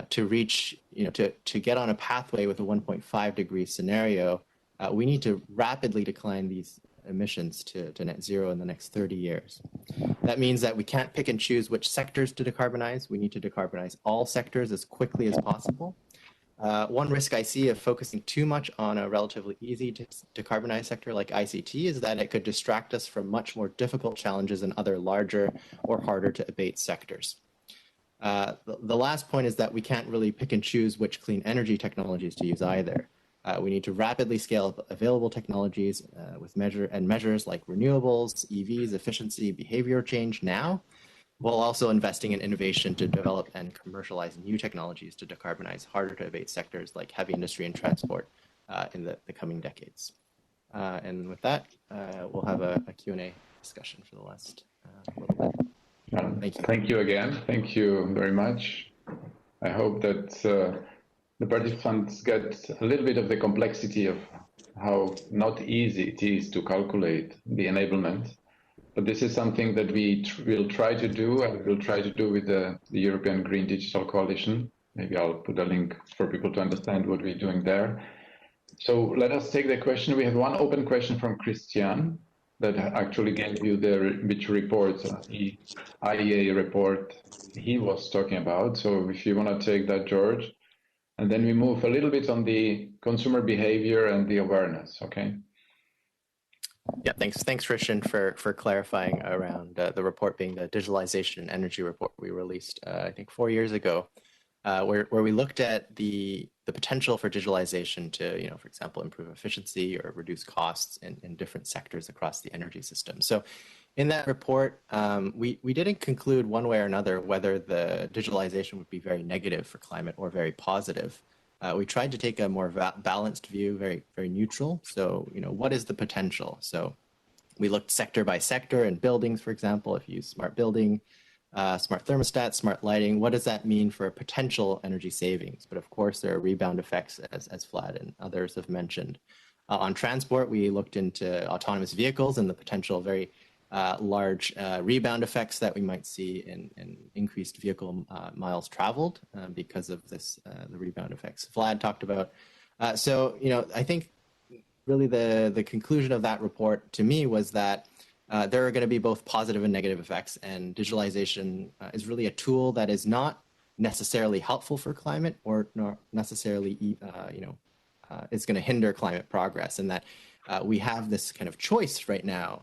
To reach, to get on a pathway with a 1.5 degree scenario, we need to rapidly decline these emissions to net zero in the next 30 years. That means that we can't pick and choose which sectors to decarbonize. We need to decarbonize all sectors as quickly as possible. One risk I see of focusing too much on a relatively easy to decarbonize sector like ICT is that it could distract us from much more difficult challenges in other larger or harder to abate sectors. The last point is that we can't really pick and choose which clean energy technologies to use either. We need to rapidly scale up available technologies with measures like renewables, EVs, efficiency, behavior change now, while also investing in innovation to develop and commercialize new technologies to decarbonize harder to abate sectors like heavy industry and transport in the coming decades. And with that, we'll have a Q&A discussion for the last little bit. Thank you. Thank you again. Thank you very much. I hope that the participants get a little bit of the complexity of how not easy it is to calculate the enablement. But this is something that we will try to do, and we'll try to do with the European Green Digital Coalition. Maybe I'll put a link for people to understand what we're doing there. So let us take the question. We have one open question from Christian. that actually gave you which reports, IEA report he was talking about. So if you want to take that, George, and then we move a little bit on the consumer behavior and the awareness, okay? Yeah, thanks, Christian, for clarifying around the report being the Digitalization and Energy report we released, I think 4 years ago, where we looked at the potential for digitalization to, for example, improve efficiency or reduce costs in different sectors across the energy system. So in that report, we didn't conclude one way or another whether the digitalization would be very negative for climate or very positive. We tried to take a more balanced view, very neutral. So, what is the potential? So we looked sector by sector in buildings, for example, if you use smart building, smart thermostats, smart lighting, what does that mean for potential energy savings? But of course, there are rebound effects, as Vlad and others have mentioned. On transport, we looked into autonomous vehicles and the potential very large rebound effects that we might see in increased vehicle miles traveled because of this, the rebound effects Vlad talked about. So, I think really the conclusion of that report to me was that there are going to be both positive and negative effects, and digitalization is really a tool that is not necessarily helpful for climate or not necessarily, is going to hinder climate progress, and that we have this kind of choice right now,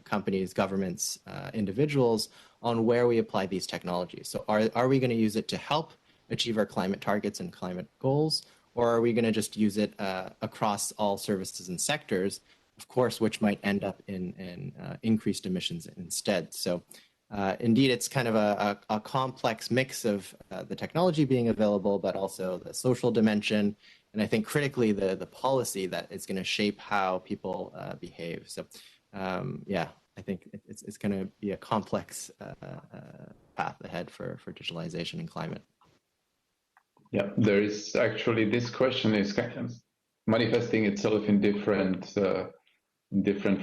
companies, governments, individuals, on where we apply these technologies. So are we going to use it to help achieve our climate targets and climate goals, or are we going to just use it across all services and sectors, of course, which might end up in increased emissions instead? So indeed, it's kind of a complex mix of the technology being available, but also the social dimension, and I think critically the policy that is going to shape how people behave. So yeah, I think it's going to be a complex path ahead for digitalization and climate. Yeah, there is actually, this question is kind of manifesting itself in different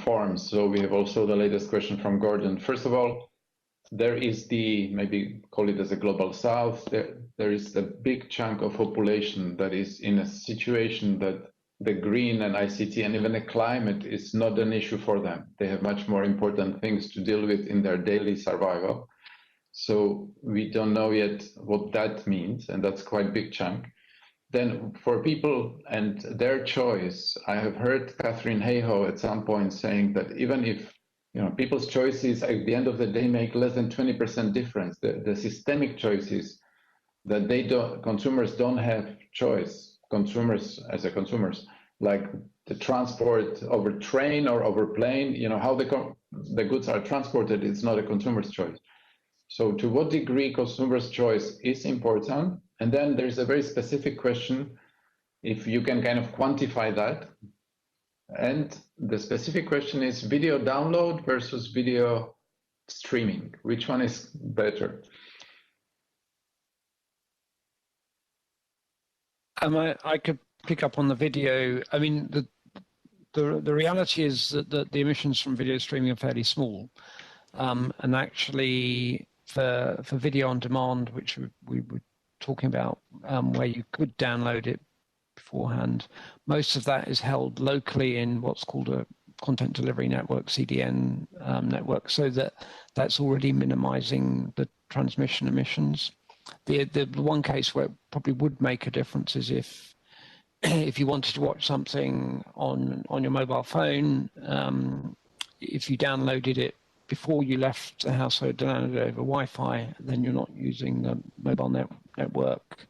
forms. So we have also the latest question from Gordon. First of all, there is maybe call it as a global south, there is a big chunk of population that is in a situation that the green and ICT and even the climate is not an issue for them. They have much more important things to deal with in their daily survival. So we don't know yet what that means, and that's quite a big chunk. Then for people and their choice, I have heard Catherine Hayhoe at some point saying that even if people's choices at the end of the day make less than 20% difference, the systemic choices that consumers don't have choice, consumers, like the transport over train or over plane, how the goods are transported, it's not a consumer's choice. So to what degree consumers' choice is important? And then there's a very specific question, if you can kind of quantify that. And the specific question is video download versus video streaming. Which one is better? I could pick up on the video. I mean, the reality is that the emissions from video streaming are fairly small. And actually, for video on demand, which we were talking about, where you could download it beforehand, most of that is held locally in what's called a content delivery network, CDN network, so that's already minimizing the transmission emissions. The one case where it probably would make a difference is if you wanted to watch something on your mobile phone, if you downloaded it before you left the house, so downloaded over Wi-Fi, then you're not using the mobile network.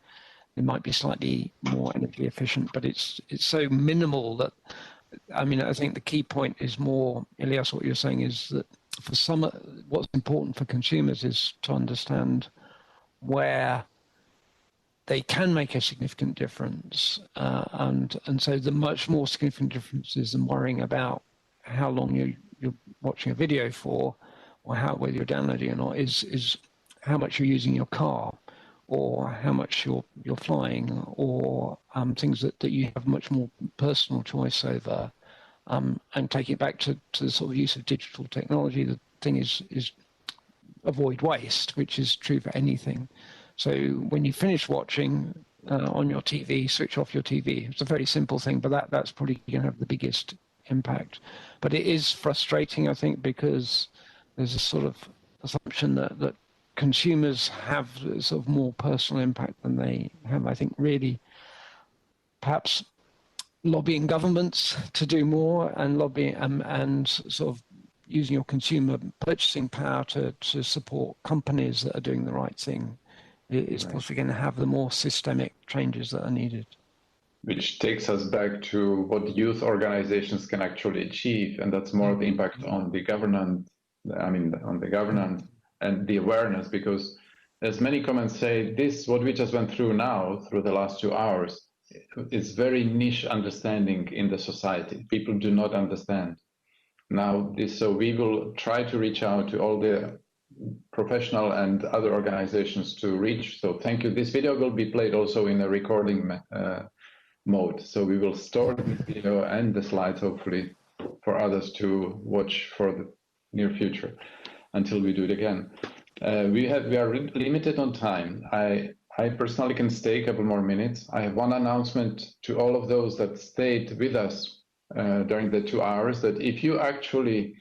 It might be slightly more energy efficient, but it's so minimal that, I mean, I think the key point is more, Elias, what you're saying is that for some, what's important for consumers is to understand where they can make a significant difference, and so the much more significant differences than worrying about how long you're watching a video for, or whether you're downloading or not, is how much you're using your car, or how much you're flying, or things that you have much more personal choice over. And taking it back to the sort of use of digital technology, the thing is avoid waste, which is true for anything. So when you finish watching on your TV, switch off your TV. It's a very simple thing, but that's probably going to have the biggest impact. But it is frustrating, I think, because there's a sort of assumption that consumers have sort of more personal impact than they have. I think really perhaps lobbying governments to do more and lobbying and sort of using your consumer purchasing power to support companies that are doing the right thing is possibly going to have the more systemic changes that are needed. Which takes us back to what youth organizations can actually achieve, and that's more the impact on the governance, on the governance and the awareness, because as many comments say, this, what we just went through now, through the last 2 hours, is very niche understanding in the society. People do not understand. Now, so we will try to reach out to all the professional and other organizations to reach. So thank you. This video will be played also in a recording mode. So we will store the video and the slides, hopefully, for others to watch for the near future until we do it again. We are limited on time. I personally can stay a couple more minutes. I have one announcement to all of those that stayed with us during the 2 hours, that if you actually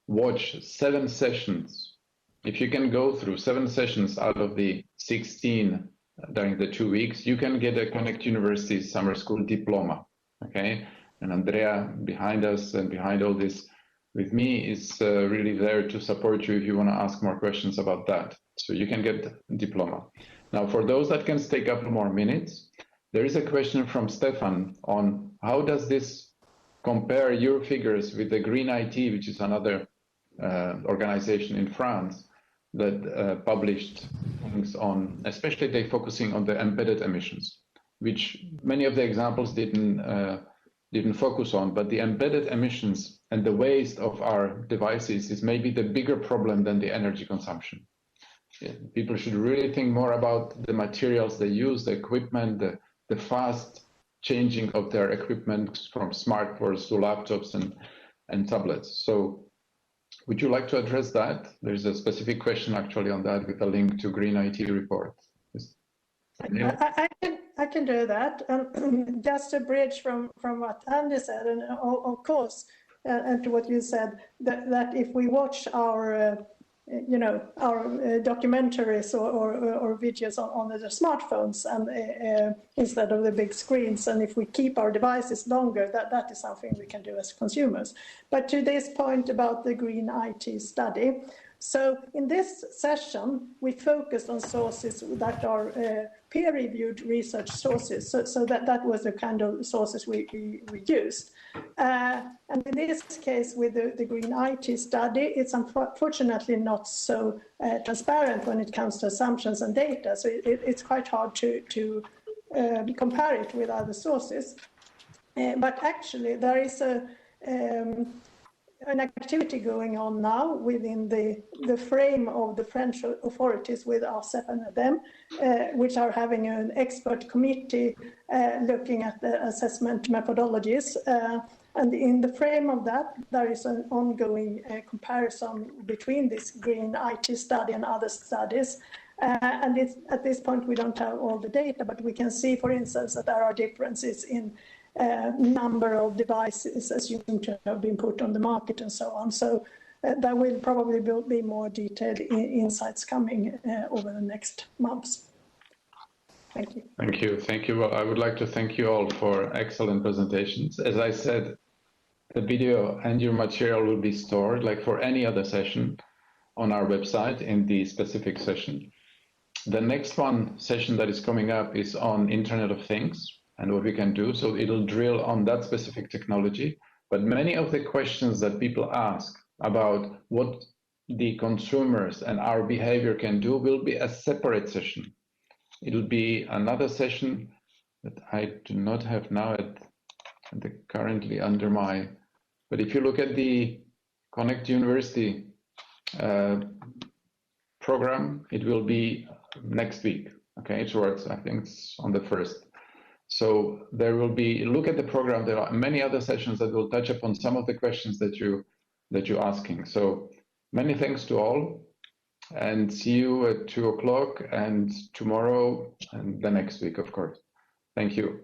watch 7 sessions, if you can go through 7 sessions out of the 16 during the 2 weeks, you can get a Connect University Summer School diploma, okay? And Andrea behind us and behind all this with me is really there to support you if you want to ask more questions about that. So you can get a diploma. Now, for those that can stay a couple more minutes, there is a question from Stefan on how does this compare your figures with the Green IT, which is another organization in France that published things on, especially they focusing on the embedded emissions, which many of the examples didn't focus on, but the embedded emissions and the waste of our devices is maybe the bigger problem than the energy consumption. People should really think more about the materials they use, the equipment, the fast changing of their equipment from smartphones to laptops and tablets. So would you like to address that? There's a specific question actually on that with a link to Green IT report. I can do that. Just a bridge from what Andy said, and of course, and to what you said, that if we watch our documentaries or videos on the smartphones and instead of the big screens, and if we keep our devices longer, that is something we can do as consumers. But to this point about the Green IT study, so in this session, we focused on sources that are peer-reviewed research sources. So that was the kind of sources we used. And in this case, with the Green IT study, it's unfortunately not so transparent when it comes to assumptions and data. So it's quite hard to compare it with other sources. But actually, there is an activity going on now within the frame of the French authorities with ARCEP and them, which are having an expert committee looking at the assessment methodologies. And in the frame of that, there is an ongoing comparison between this Green IT study and other studies. And at this point, we don't have all the data, but we can see, for instance, that there are differences in number of devices assumed to have been put on the market and so on. So there will probably be more detailed insights coming over the next months. Thank you. Thank you. Thank you. Well, I would like to thank you all for excellent presentations. As I said, the video and your material will be stored, like for any other session, on our website in the specific session. The next session that is coming up is on Internet of Things and what we can do. So it'll drill on that specific technology. But many of the questions that people ask about what the consumers and our behavior can do will be a separate session. It'll be another session that I do not have now currently under my, but if you look at the Connect University program, it will be next week, okay, towards, I think it's on the 1st. So there will be, look at the program, there are many other sessions that will touch upon some of the questions that you're asking. So many thanks to all, and see you at 2 o'clock and tomorrow and the next week, of course. Thank you.